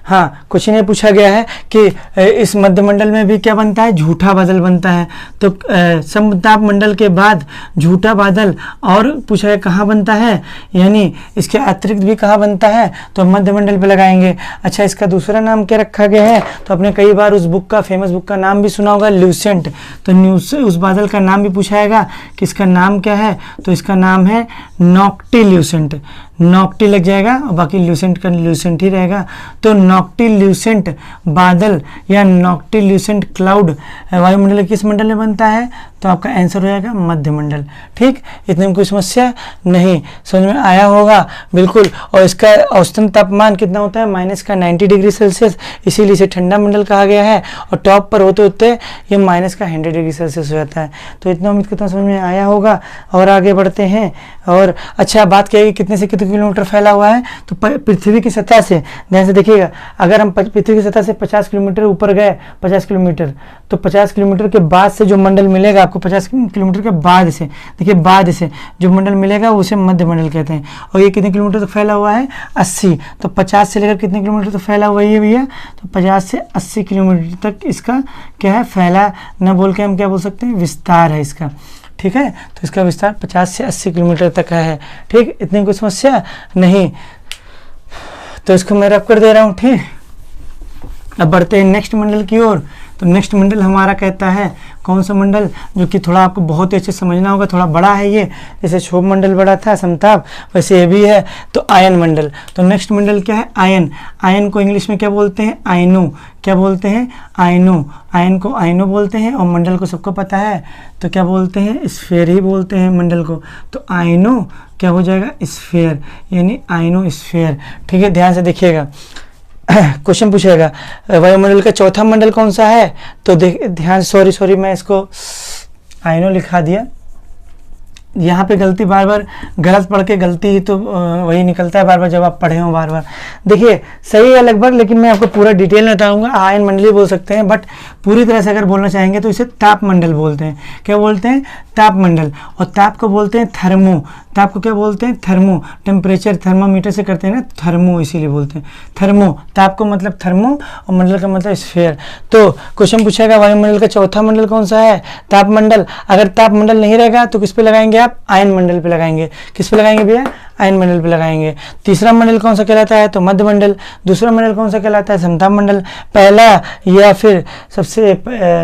हाँ, क्वेश्चन ये पूछा गया है कि इस मध्य मंडल में भी क्या बनता है, झूठा बादल बनता है। तो समताप मंडल के बाद झूठा बादल और पूछा है कहाँ बनता है, यानी इसके अतिरिक्त भी कहाँ बनता है, तो मध्य मंडल पे लगाएंगे। अच्छा, इसका दूसरा नाम क्या रखा गया है, तो आपने कई बार उस बुक का, फेमस बुक का नाम भी सुना होगा, ल्यूसेंट। तो उस बादल का नाम भी पूछाएगा कि इसका नाम क्या है, तो इसका नाम है नॉक्टिल्यूसेंट, नॉक्टी लग जाएगा और बाकी ल्यूसेंट का ल्यूसेंट ही रहेगा। तो नॉक्टिल्यूसेंट बादल या नॉक्टिल्यूसेंट क्लाउड वायुमंडल किस मंडल में बनता है, तो आपका आंसर हो जाएगा मध्य मंडल, ठीक। इतने में कोई समस्या नहीं, समझ में आया होगा बिल्कुल। और इसका औसतन तापमान कितना होता है, -90 डिग्री सेल्सियस, इसीलिए इसे ठंडा मंडल कहा गया है। और टॉप पर होते होते ये -100 डिग्री सेल्सियस हो जाता है। तो इतना उम्मीद करता हूँ समझ में आया होगा। और आगे बढ़ते हैं। और अच्छा, बात किया कि कितने से कितने किलोमीटर फैला हुआ है, तो पृथ्वी की सतह से, ध्यान से देखिएगा, अगर हम पृथ्वी की सतह से 50 किलोमीटर ऊपर गए, 50 किलोमीटर, तो 50 किलोमीटर के बाद से जो मंडल मिलेगा आपको, 50 किलोमीटर के बाद से, देखिए बाद से जो मंडल मिलेगा उसे मध्य मंडल कहते हैं। और ये कितने किलोमीटर तक फैला हुआ है, 80। तो 50 से लेकर कितने किलोमीटर तक फैला हुआ है भैया, तो 50 से 80 किलोमीटर तक इसका क्या है, फैला न बोल के हम क्या बोल सकते हैं, विस्तार है इसका, ठीक है। तो इसका विस्तार 50 से 80 किलोमीटर तक का है, ठीक। इतनी कोई समस्या नहीं, तो इसको मैं रब कर दे रहा हूँ, ठीक। अब बढ़ते हैं नेक्स्ट मंडल की ओर। तो नेक्स्ट मंडल हमारा कहता है, कौन सा मंडल, जो कि थोड़ा आपको बहुत ही अच्छे समझना होगा, थोड़ा बड़ा है ये, जैसे क्षोभ मंडल बड़ा था समताप, वैसे ये भी है। तो आयन मंडल। तो नेक्स्ट मंडल क्या है, आयन। आयन को इंग्लिश में क्या बोलते हैं, आयनो। क्या बोलते हैं, आयनो। आयन को आयनो बोलते हैं। और मंडल को सबको पता है, तो क्या बोलते हैं, स्फीयर ही बोलते हैं मंडल को। तो आयनो क्या हो जाएगा, स्फीयर, यानी आयनो स्फीयर, ठीक है। ध्यान से देखिएगा, क्वेश्चन पूछेगा वायुमंडल का चौथा मंडल कौन सा है, तो ध्यान, सॉरी मैं इसको आयनो लिखा दिया, यहाँ पे गलती, बार बार गलत पढ़ के गलती ही तो वही निकलता है बार बार, जब आप पढ़े हो बार बार। देखिए सही है लगभग, लेकिन मैं आपको पूरा डिटेल में बताऊंगा। आयन मंडली बोल सकते हैं, बट पूरी तरह से अगर बोलना चाहेंगे तो इसे ताप मंडल बोलते हैं। क्या बोलते हैं, ताप मंडल। और ताप को बोलते हैं थर्मो। ताप को क्या बोलते हैं, थर्मो। टेम्परेचर थर्मामीटर से करते हैं ना, थर्मो इसीलिए बोलते हैं थर्मो। ताप को मतलब थर्मो और मंडल का मतलब स्फीयर। तो क्वेश्चन पूछेगा वायुमंडल का चौथा मंडल कौन सा है, ताप मंडल। अगर ताप मंडल नहीं रहेगा तो किस पे लगाएंगे आप, आयन मंडल पे लगाएंगे। किस पे लगाएंगे भैया, आयन मंडल पे लगाएंगे। तीसरा मंडल कौन सा कहलाता है, तो मध्य मंडल। दूसरा मंडल कौन सा कहलाता है, समताप मंडल। पहला या फिर सबसे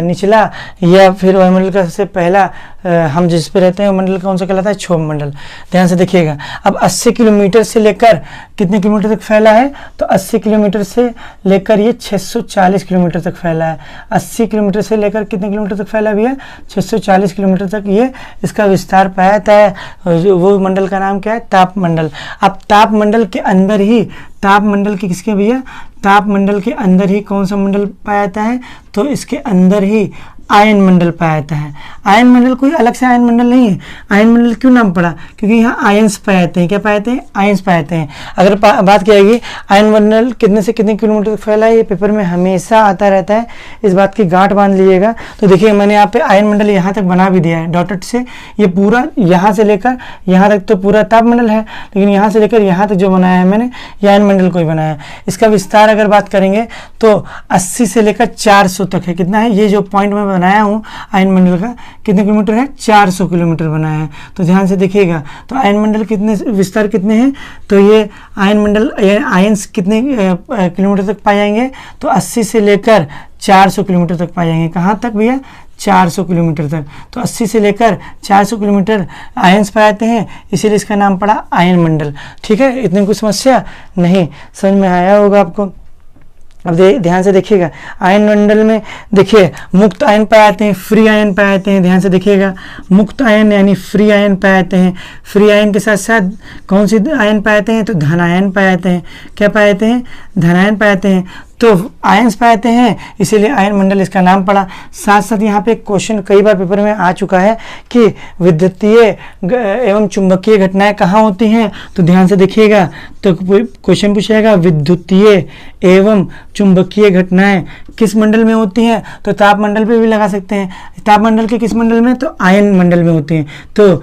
निचला या फिर वायुमंडल का सबसे पहला हम जिस पे रहते हैं मंडल कौन सा कहलाता है, क्षोभ मंडल। ध्यान से देखिएगा। अब 80 किलोमीटर से लेकर कितने किलोमीटर तक फैला है, तो 80 किलोमीटर से लेकर ये 640 किलोमीटर तक फैला है। 80 किलोमीटर से लेकर कितने किलोमीटर तक फैला भैया, 640 किलोमीटर तक ये इसका विस्तार पाया जाता है। वो मंडल का नाम क्या है, ताप मंडल। अब ताप मंडल के अंदर ही, ताप मंडल के किसके भैया, ताप मंडल के अंदर ही कौन सा मंडल पाया जाता है, तो इसके अंदर ही आयन मंडल पाया जाता है। आयन मंडल कोई अलग से आयन मंडल नहीं है। आयन मंडल क्यों नाम पड़ा, क्योंकि यहाँ आयंस पाए जाते हैं। क्या पाए जाते हैं, आयंस पाए जाते हैं। अगर बात की जाएगी आयन मंडल कितने से कितने किलोमीटर तक फैला है, ये पेपर में हमेशा आता रहता है, इस बात की गांठ बांध लीजिएगा। तो देखिए मैंने यहाँ पे आयन मंडल यहाँ तक बना भी दिया है डॉटेड से। ये पूरा यहाँ से लेकर यहाँ तक तो पूरा ताप मंडल है, लेकिन यहाँ से लेकर यहाँ तक जो बनाया है मैंने, ये आयन मंडल को ही बनाया है। इसका विस्तार अगर बात करेंगे तो 80 से लेकर 400 तक है। कितना है, ये जो पॉइंट में बनाया हूँ आयन मंडल का, कितने किलोमीटर है, 400 किलोमीटर बनाया है। तो ध्यान से देखिएगा। तो आयन मंडल कितने विस्तार कितने हैं, तो ये आयन मंडल आयंस कितने किलोमीटर तक पाए जाएंगे, तो 80 से लेकर 400 किलोमीटर तक पाए जाएंगे। कहाँ तक भैया, 400 किलोमीटर तक। तो 80 से लेकर 400 किलोमीटर आयंस पाए जाते हैं, इसीलिए इसका नाम पड़ा आयन मंडल। ठीक है, इतनी कोई समस्या नहीं, समझ में आया होगा आपको। अब ध्यान से देखिएगा। आयन मंडल में देखिए मुक्त आयन पाए जाते हैं, फ्री आयन पाए जाते हैं। ध्यान से देखिएगा, मुक्त आयन यानी फ्री आयन पाए जाते हैं। फ्री आयन के साथ साथ कौन सी आयन पाए जाते हैं, तो धन आयन पाए जाते हैं। क्या पाए जाते हैं, धन आयन पाए जाते हैं। तो आयंस पाए जाते हैं, इसीलिए आयन मंडल इसका नाम पड़ा। साथ साथ यहाँ पे क्वेश्चन कई बार पेपर में आ चुका है कि विद्युतीय एवं चुंबकीय घटनाएं कहाँ होती हैं, तो ध्यान से देखिएगा। तो क्वेश्चन पूछेगा विद्युतीय एवं चुंबकीय घटनाएं किस मंडल में होती हैं, तो ताप मंडल पे भी लगा सकते हैं। ताप मंडल के किस मंडल में, तो आयन मंडल में होती हैं। तो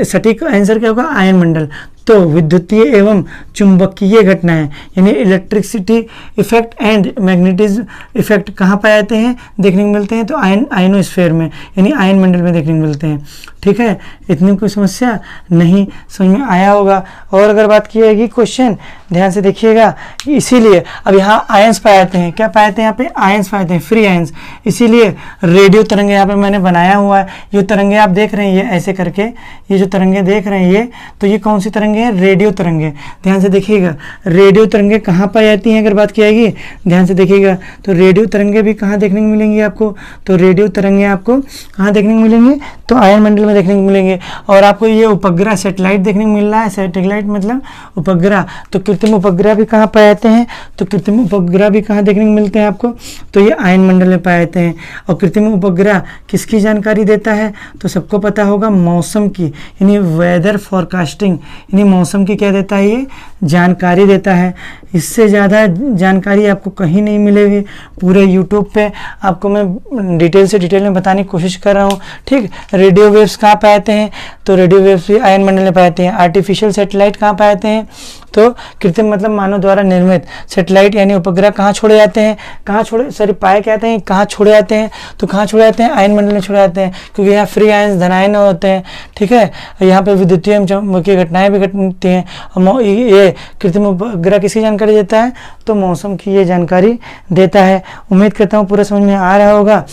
सटीक आंसर क्या होगा, आयन मंडल। तो विद्युतीय एवं चुंबकीय घटनाएं यानी electricity effect and magnetism effect कहाँ पाए जाते हैं, देखने को मिलते हैं, तो आयनोस्फीयर में यानी आयन मंडल में देखने को मिलते हैं। ठीक है, इतनी कोई समस्या नहीं, समझ में आया होगा। और अगर बात की जाएगी क्वेश्चन, ध्यान से देखिएगा। इसीलिए अब यहाँ आयंस पाए जाते हैं, क्या पाए जाते हैं, यहाँ पे आयंस पाए जाते हैं, फ्री आयंस। इसीलिए रेडियो तरंगे यहाँ पे मैंने बनाया हुआ है। जो तरंगे आप देख रहे हैं ये ऐसे करके, ये जो तरंगे देख रहे हैं ये, तो ये कौन सी तरंगे हैं, रेडियो तरंगे। ध्यान से देखिएगा, रेडियो तरंगे कहाँ पाई जाती हैं अगर बात की जाएगी, ध्यान से देखिएगा। तो रेडियो तरंगे भी कहाँ देखने को मिलेंगी आपको, तो रेडियो तरंगे आपको कहाँ देखने को मिलेंगे, तो आयन मंडल में देखने को मिलेंगे। और आपको ये उपग्रह सैटेलाइट देखने को मिल रहा है, सैटेलाइट मतलब उपग्रह। तो कृत्रिम उपग्रह भी कहाँ पाए जाते हैं, तो कृत्रिम उपग्रह भी कहाँ देखने को मिलते हैं आपको, तो ये आयन मंडल में पाए जाते हैं। और कृत्रिम उपग्रह किसकी जानकारी देता है, तो सबको पता होगा मौसम की, यानी वेदर फोरकास्टिंग, यानी मौसम की क्या देता है, ये जानकारी देता है। इससे ज़्यादा जानकारी आपको कहीं नहीं मिलेगी। पूरे यूट्यूब पे आपको मैं डिटेल से डिटेल में बताने की कोशिश कर रहा हूँ। ठीक, रेडियो वेव्स कहाँ पाए जाते हैं, तो रेडियो वेव्स भी आयन मंडल में पाए जाते हैं। आर्टिफिशियल सैटेलाइट कहाँ पाए जाते हैं, तो कृत्रिम मतलब मानव द्वारा निर्मित सैटेलाइट यानी उपग्रह कहाँ छोड़े जाते हैं, कहाँ छोड़े, सॉरी पाए कहते हैं, कहाँ छोड़े जाते हैं, तो कहाँ छोड़े जाते हैं, आयन मंडल में छोड़े जाते हैं, क्योंकि यहाँ फ्री आयन धन आयन होते हैं। ठीक है, यहाँ पे विद्युतीय एवं चुंबकीय घटनाएं भी घटती हैं। और ये कृत्रिम उपग्रह किसकी जानकारी देता है, तो मौसम की ये जानकारी देता है। उम्मीद करता हूँ पूरा समझ में आ रहा होगा।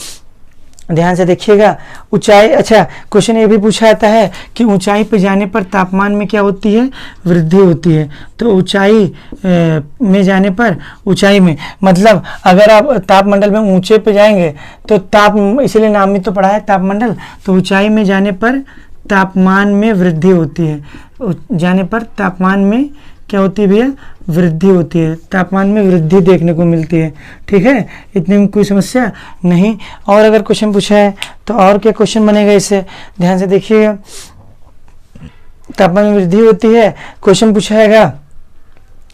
ध्यान से देखिएगा। ऊंचाई, अच्छा क्वेश्चन ये भी पूछा जाता है कि ऊंचाई पर जाने पर तापमान में क्या होती है, वृद्धि होती है। तो ऊंचाई में जाने पर, ऊंचाई में मतलब अगर आप तापमंडल में ऊंचे पे जाएंगे तो ताप, इसीलिए नाम में तो पढ़ा है तापमंडल। तो ऊंचाई में जाने पर तापमान में वृद्धि होती है, जाने पर तापमान में क्या होती है भैया, वृद्धि होती है, तापमान में वृद्धि देखने को मिलती है। ठीक है, इतने में कोई समस्या नहीं। और अगर क्वेश्चन पूछा है तो और क्या क्वेश्चन बनेगा इससे, ध्यान से देखिएगा। तापमान में वृद्धि होती है, क्वेश्चन पूछाएगा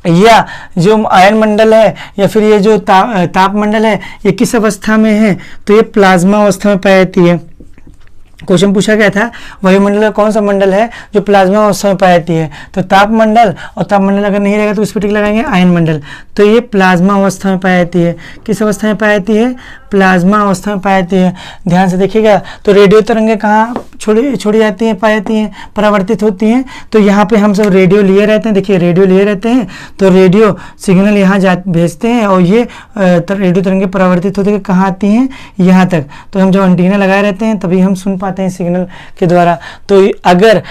या जो आयन मंडल है या फिर ये जो ताप मंडल है ये किस अवस्था में है, तो ये प्लाज्मा अवस्था में पाई जाती है। क्वेश्चन पूछा गया था वायुमंडल का कौन सा मंडल है जो प्लाज्मा अवस्था में पाई जाती है, तो तापमंडल, और तापमंडल अगर नहीं रहेगा तो उस पर टिक लगाएंगे आयन मंडल। तो ये प्लाज्मा अवस्था में पाई जाती है। किस अवस्था में पाई जाती है? प्लाज्मा अवस्था में पाई जाती है। ध्यान से देखिएगा। तो रेडियो तरंगें कहाँ छोड़ी जाती हैं, पाई जाती हैं, परावर्तित होती हैं? तो यहाँ पे हम सब रेडियो लिए रहते हैं। देखिए रेडियो लिए रहते हैं तो रेडियो सिग्नल यहाँ भेजते हैं और ये रेडियो तरंगें परावर्तित होते कहाँ आती हैं? यहाँ तक। तो हम जब एंटीना लगाए रहते हैं तभी हम सुन पाते हैं सिग्नल के द्वारा। तो अगर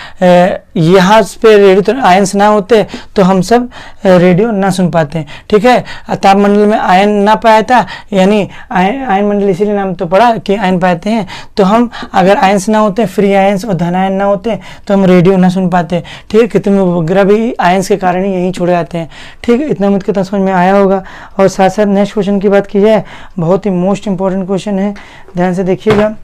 यहाँ पे रेडियो आयंस ना होते तो हम सब रेडियो ना सुन पाते हैं। ठीक है, तापमंडल में आयन ना पाया था, यानी आयन मंडल इसीलिए नाम तो पड़ा कि आयन पाते हैं। तो हम अगर आयंस ना होते, फ्री आयंस और धन आयन ना होते तो हम रेडियो ना सुन पाते। ठीक है, कितने वगैरह भी आयंस के कारण ही यहीं छोड़े जाते हैं। ठीक है, इतना मुझे समझ में आया होगा। और साथ साथ नेक्स्ट क्वेश्चन की बात की जाए, बहुत ही मोस्ट इंपॉर्टेंट क्वेश्चन है, ध्यान से देखिएगा।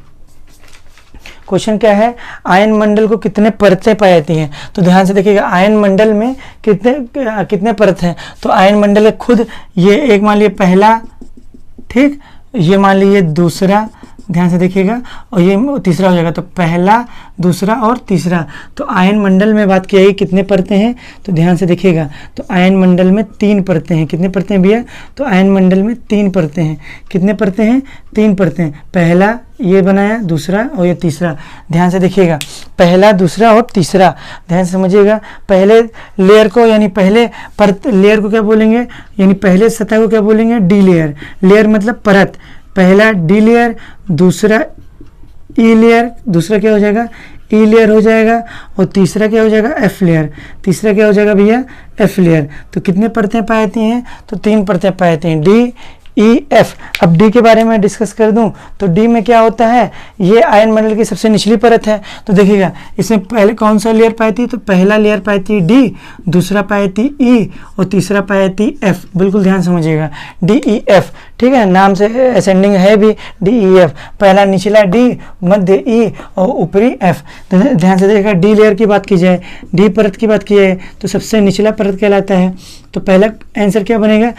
क्वेश्चन क्या है? आयन मंडल को कितने परतें पाई जाती हैं? तो ध्यान से देखिएगा, आयन मंडल में कितने परत हैं? तो आयन मंडल है खुद ये एक मान लिए पहला, ठीक, ये मान लीजिए दूसरा, ध्यान से देखिएगा, और ये तीसरा हो जाएगा। तो पहला, दूसरा और तीसरा। तो आयन मंडल में बात की जाएगी कितने परतें हैं? तो ध्यान से देखिएगा, तो आयन मंडल में 3 परतें हैं। कितने परतें हैं भैया? तो आयन मंडल में 3 परतें हैं। कितने परतें हैं? 3 परतें। पहला ये बनाया, दूसरा और ये तीसरा। ध्यान से देखिएगा, पहला, दूसरा और तीसरा, ध्यान से समझिएगा। पहले लेयर को, यानी पहले परत लेयर को क्या बोलेंगे? यानी पहले सतह को क्या बोलेंगे? D layer. लेयर मतलब परत। पहला डी लेयर, दूसरा ई लेयर, दूसरा क्या हो जाएगा? ई लेयर हो जाएगा, और तीसरा क्या हो जाएगा? F layer. तीसरा क्या हो जाएगा भैया? F layer. तो कितने परतें पाई जाती हैं? तो 3 परतें पाई जाती हैं, डी, ई, एफ। अब डी के बारे में डिस्कस कर दूं तो डी में क्या होता है? ये आयन मंडल की सबसे निचली परत है। तो देखिएगा इसमें पहले कौन सा लेयर पाई थी? तो पहला लेयर पाई थी डी, दूसरा पाई थी ई, और तीसरा पाई थी एफ। बिल्कुल ध्यान समझिएगा, डी, ई, एफ। ठीक है, नाम से असेंडिंग है भी, डी, ई, एफ। पहला निचला डी, मध्य ई और ऊपरी एफ। तो ध्यान से देखिएगा, डी लेयर की बात की जाए, डी परत की बात की जाए तो सबसे निचला परत कहलाता है। तो पहला आंसर क्या बनेगा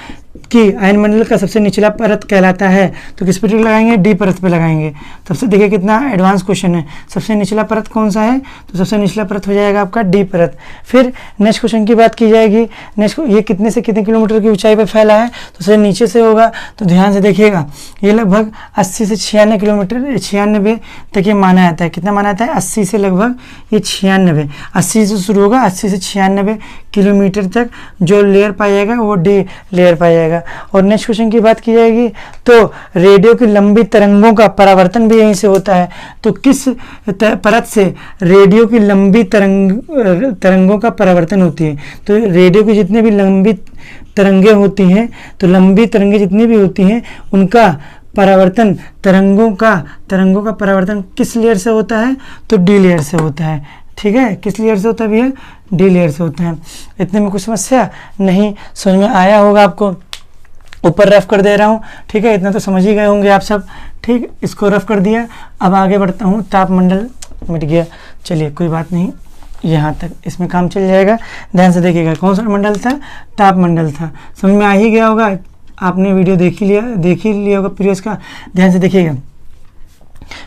कि आयन मंडल का सबसे निचला परत कहलाता है। तो किस पर टिक लगाएंगे? डी परत पे लगाएंगे। सबसे देखिए कितना एडवांस क्वेश्चन है। सबसे निचला परत कौन सा है? तो सबसे निचला परत हो जाएगा आपका डी परत। फिर नेक्स्ट क्वेश्चन की बात की जाएगी। नेक्स्ट, ये कितने से कितने किलोमीटर की ऊंचाई पर फैला है? तो सबसे नीचे से होगा। तो ध्यान से देखिएगा, ये लगभग 80 से 96 किलोमीटर, 96 तक ये माना जाता है। कितना माना जाता है? 80 से लगभग ये 96, 80 से शुरू होगा, 80 से 96 किलोमीटर तक जो लेयर पाया जाएगा वो डी लेयर पाया जाएगा। और नेक्स्ट क्वेश्चन की बात की जाएगी तो रेडियो की लंबी तरंगों का परावर्तन भी यहीं से होता है। तो किस परत से रेडियो की लंबी तरंगों का परावर्तन होती है? तो रेडियो की जितने भी लंबी तरंगें होती हैं, तो लंबी तरंगें जितनी भी होती हैं उनका परावर्तन, तरंगों का परावर्तन किस लेयर से होता है? तो डी लेयर से होता है। ठीक है, किस लेयर से होता है भैया? डी लेयर से होता है। इतने में कुछ समस्या नहीं, समझ में आया होगा आपको। ऊपर रफ कर दे रहा हूँ, ठीक है, इतना तो समझ ही गए होंगे आप सब। ठीक, इसको रफ कर दिया। अब आगे बढ़ता हूँ। तापमंडल मिट गया, चलिए कोई बात नहीं, यहाँ तक इसमें काम चल जाएगा। ध्यान से देखिएगा, कौन सा मंडल था? तापमंडल था। समझ में आ ही गया होगा, आपने वीडियो देख ही लिया होगा प्रीवियस का। ध्यान से देखिएगा।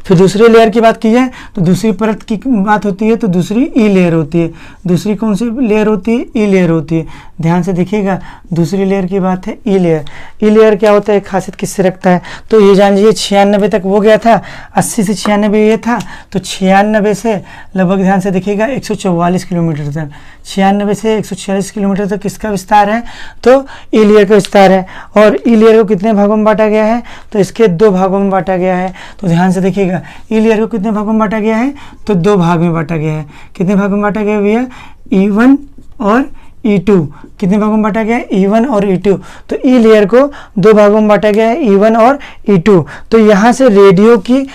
फिर दूसरे लेयर की बात की जाए तो दूसरी परत की बात होती है तो दूसरी ई लेयर होती है। दूसरी कौन सी लेयर होती है? ई लेयर होती है। ध्यान से देखिएगा, दूसरी लेयर की बात है ई लेयर। ई लेयर क्या होता है, खासियत किससे रखता है? तो ये जान लीजिए 96 तक वो गया था, 80 से 96 ये था, तो 96 से लगभग, ध्यान से देखिएगा, 144 किलोमीटर तक, 96 से 146 किलोमीटर तक किसका विस्तार है? तो ई लेयर का विस्तार है। और ई लेयर को कितने भागों में बांटा गया है? तो इसके 2 भागों में बांटा गया है। तो ध्यान से देखिएगा, ई लेयर को कितने भागों में बांटा गया है? तो 2 भाग में बांटा गया है। कितने भागों में बांटा गया भैया? E1 और E2। कितने भागों में बांटा गया है? E1 और E2। तो ई लेयर को 2 भागों में बांटा गया है, E1 और E2। तो यहाँ से रेडियो की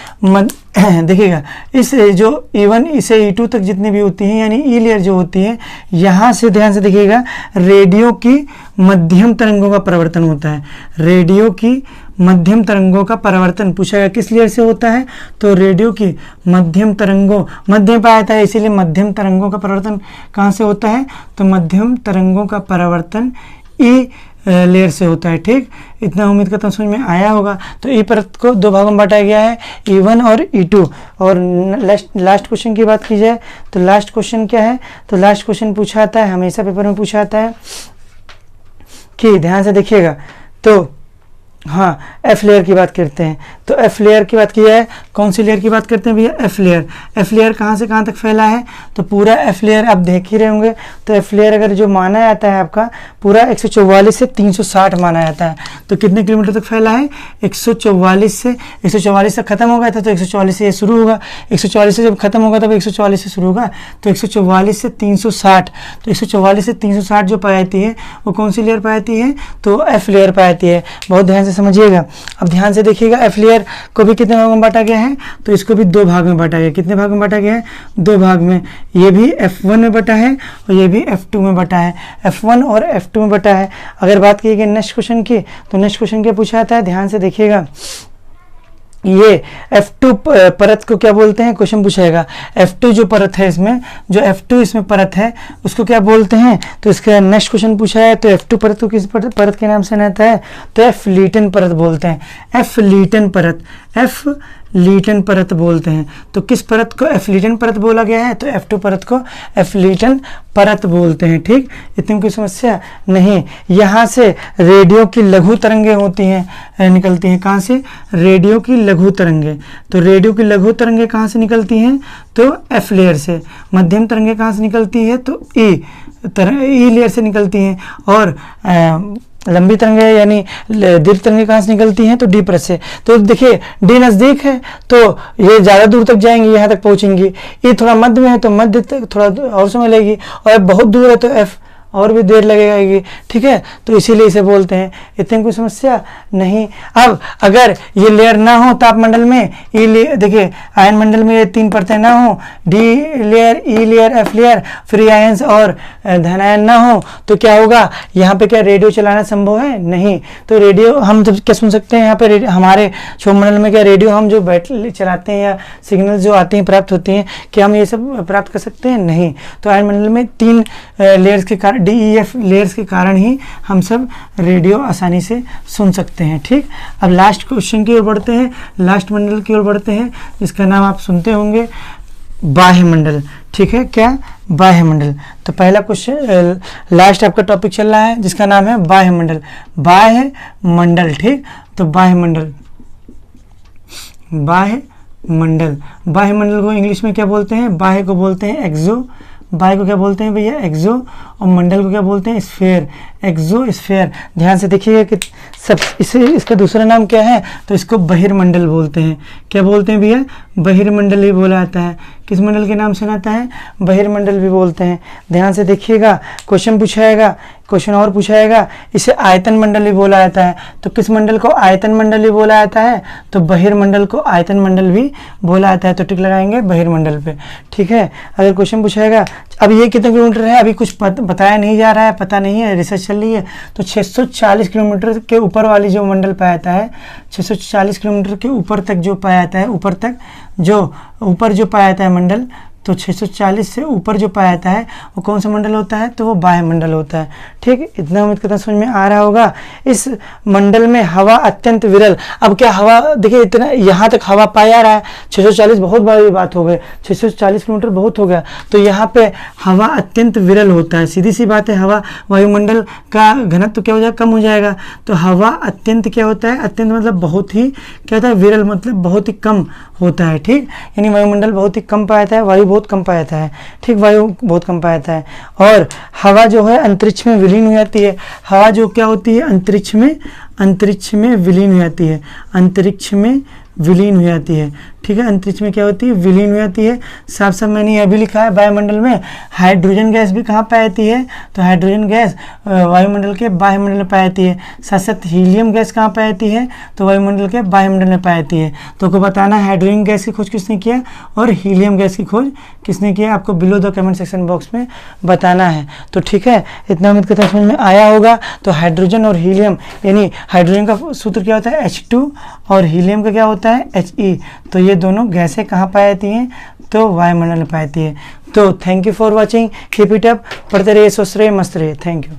देखिएगा, इस जो E1 से E2 तक जितनी भी होती हैं, यानी ई लेयर जो होती है, यहाँ से ध्यान से देखिएगा, रेडियो की मध्यम तरंगों का परिवर्तन होता है। रेडियो की मध्यम तरंगों का परावर्तन पूछा गया किस लेयर से होता है? तो रेडियो की मध्यम तरंगों, मध्यम पाया जाता है इसीलिए मध्यम तरंगों का परावर्तन कहाँ से होता है? तो मध्यम तरंगों का परावर्तन ई लेयर से होता है। ठीक, इतना उम्मीद करता हूँ समझ में आया होगा। तो ई परत को दो भागों में बांटा गया है, E1 और E2। और लास्ट क्वेश्चन की बात की जाए तो लास्ट क्वेश्चन क्या है, तो लास्ट क्वेश्चन पूछा आता है, हमेशा पेपर में पूछा आता है कि ध्यान से देखिएगा। तो हाँ, एफ लेयर की बात करते हैं। तो एफ लेयर की बात की है, कौन सी लेयर की बात करते हैं भैया, एफ लेयर। एफ लेयर कहाँ से कहाँ तक फैला है, तो पूरा एफ लेयर आप देख ही रहे होंगे। तो एफ लेयर अगर जो माना जाता है आपका पूरा 144 से 360 माना जाता है। तो कितने किलोमीटर तक फैला है, 144 से 144 तक खत्म हो गया था, तो 144 से ये शुरू होगा, 144 से जब खत्म होगा तब 144 से शुरू होगा, तो 144 से 360। तो 144 से 360 जो पाई जाती है वो कौन सी लेयर पाई जाती है, तो एफ लेयर पाई जाती है। बहुत ध्यान से समझिएगा। अब ध्यान से देखिएगा, एफ लेयर को भी कितने भागों में बांटा गया है, तो इसको भी दो भाग में बांटा गया। कितने भाग में बांटा गया है, दो भाग में। ये भी F1 में बटा है और ये भी F2 में बटा है, F1 और F2 में बटा है। अगर बात की नेक्स्ट क्वेश्चन की, तो नेक्स्ट क्वेश्चन क्या पूछा जाता है, ध्यान से देखिएगा। ये F2 परत को क्या बोलते हैं, क्वेश्चन पूछेगा। F2 जो परत है इसमें, जो F2 इसमें परत है उसको क्या बोलते हैं, तो इसका नेक्स्ट क्वेश्चन पूछा है। तो F2 परत को किस परत के नाम से रहता है, तो एफ लीटन परत बोलते हैं। एफ लीटन परत, एफ लीटन परत बोलते हैं। तो किस परत को एफ लीटन परत बोला गया है, तो F2 परत को एफ लीटन परत बोलते हैं। ठीक, इतनी कोई समस्या नहीं। यहाँ से रेडियो की लघु तरंगें होती हैं, निकलती हैं। कहाँ से, रेडियो की लघु तरंगें। तो रेडियो की लघु तरंगें कहाँ से निकलती हैं, तो एफ लेयर से। मध्यम तरंगें कहाँ से निकलती है, तो ई लेयर से निकलती हैं। और लंबी तरंगें यानी दीर्घ तरंगें कहाँ से निकलती हैं, तो डी परत से। तो देखिए डी नज़दीक है तो ये ज़्यादा दूर तक जाएंगी, यहाँ तक पहुँचेंगी। ये थोड़ा मध्य में है तो मध्य तक थोड़ा और समय लगेगी, और बहुत दूर है तो एफ और भी देर लगेगा। ठीक है, तो इसीलिए इसे बोलते हैं। इतनी कोई समस्या नहीं। अब अगर ये लेयर ना हो तापमंडल में, ये देखिए आयन मंडल में ये तीन परतें ना हो, D layer, E layer, F layer, free ions और धन आयन ना हो, तो क्या होगा, यहाँ पे क्या रेडियो चलाना संभव है, नहीं। तो रेडियो हम जब क्या सुन सकते हैं, यहाँ पे हमारे सौरमंडल में क्या रेडियो हम जो चलाते हैं या सिग्नल जो आते हैं प्राप्त होती हैं, क्या हम ये सब प्राप्त कर सकते हैं, नहीं। तो आयन मंडल में तीन लेयर्स के कारण, DEF लेयर्स के कारण ही हम सब रेडियो आसानी से सुन सकते हैं। ठीक, अब लास्ट क्वेश्चन की ओर बढ़ते हैं, लास्ट मंडल की ओर बढ़ते हैं, जिसका नाम आप सुनते होंगे बाह्य मंडल। ठीक है, क्या, बाह्य मंडल। तो पहला क्वेश्चन, लास्ट आपका टॉपिक चल रहा है जिसका नाम है बाह्य मंडल। बाह्य मंडल, ठीक, तो बाह्य मंडल, बाह्य मंडल। बाह्य मंडल को इंग्लिश में क्या बोलते हैं, बाह्य को बोलते हैं एक्सो, बाह्य को क्या बोलते हैं भैया, एक्सो, और मंडल को क्या बोलते हैं, स्फीयर, एक्सो स्फीयर। ध्यान से देखिएगा कि सब इसका दूसरा नाम क्या है, तो इसको बहिर्मंडल बोलते हैं। क्या बोलते हैं भैया, बहिर्मंडल ही बोला जाता है। किस मंडल के नाम से आता है, बहिर्मंडल भी बोलते हैं। ध्यान से देखिएगा, क्वेश्चन पूछाएगा, क्वेश्चन और पूछाएगा, इसे आयतन मंडल भी बोला जाता है। तो किस मंडल को आयतन मंडल भी बोला जाता है, तो बहिर्मंडल को आयतन मंडल भी बोला जाता है। तो टिक लगाएंगे बहिर्मंडल पे। ठीक है, अगर क्वेश्चन पूछाएगा, अब ये कितने किलोमीटर है, अभी कुछ बताया नहीं जा रहा है, पता नहीं है, रिसर्च चल रही है। तो 640 किलोमीटर के ऊपर वाली जो मंडल पाया जाता है, 640 किलोमीटर के ऊपर तक जो पाया जाता है, ऊपर तक जो ऊपर जो पाया जाता है मंडल, तो 640 से ऊपर जो पाया जाता है वो कौन सा मंडल होता है, तो वो बाह्य मंडल होता है। ठीक, इतना उम्मीद करता हूं समझ में आ रहा होगा। इस मंडल में हवा अत्यंत विरल। अब क्या हवा, देखिए इतना यहाँ तक हवा पाया रहा है, 640 बहुत बड़ी बात हो गई, 640 किलोमीटर बहुत हो गया। तो यहाँ पे हवा अत्यंत विरल होता है, सीधी सी बात है। हवा, वायुमंडल का घनत्व क्या हो जाएगा, कम हो जाएगा। तो हवा अत्यंत क्या होता है, अत्यंत मतलब बहुत ही क्या होता है, विरल मतलब बहुत ही कम होता है। ठीक, यानी वायुमंडल बहुत ही कम पाया जाता है, वायु बहुत कम पाया जाता है। ठीक, वायु बहुत कम पाया जाता है। और हवा जो है अंतरिक्ष में विलीन हो जाती है। हवा जो क्या होती है, अंतरिक्ष में विलीन हो जाती है, अंतरिक्ष में विलीन हो जाती है। ठीक है, अंतरिक्ष में क्या होती है, विलीन हो जाती है। साफ साफ मैंने यह भी लिखा है, वायुमंडल में हाइड्रोजन गैस भी कहाँ पाई जाती है, तो हाइड्रोजन गैस वायुमंडल के बाह्यमंडल में पाई जाती है। साथ साथ हीलियम गैस कहाँ पाई जाती है, तो वायुमंडल के बाह्यमंडल में पाई जाती है। तो आपको बताना है हाइड्रोजन गैस की खोज किसने किया और हीलियम गैस की खोज किसने किया, आपको below the comment section box में बताना है। तो ठीक है, इतना उम्मीद करता हूं समझ में आया होगा। तो हाइड्रोजन और हीलियम, यानी हाइड्रोजन का सूत्र क्या होता है, H2, और हीलियम का क्या होता है, He। तो ये दोनों गैसें कहाँ पाई जाती हैं, तो वायुमंडल में पाई जाती है। तो thank you for watching, keep it up, पढ़ते रहिए, स्वस्थ रहिए, मस्त रहिए। Thank you.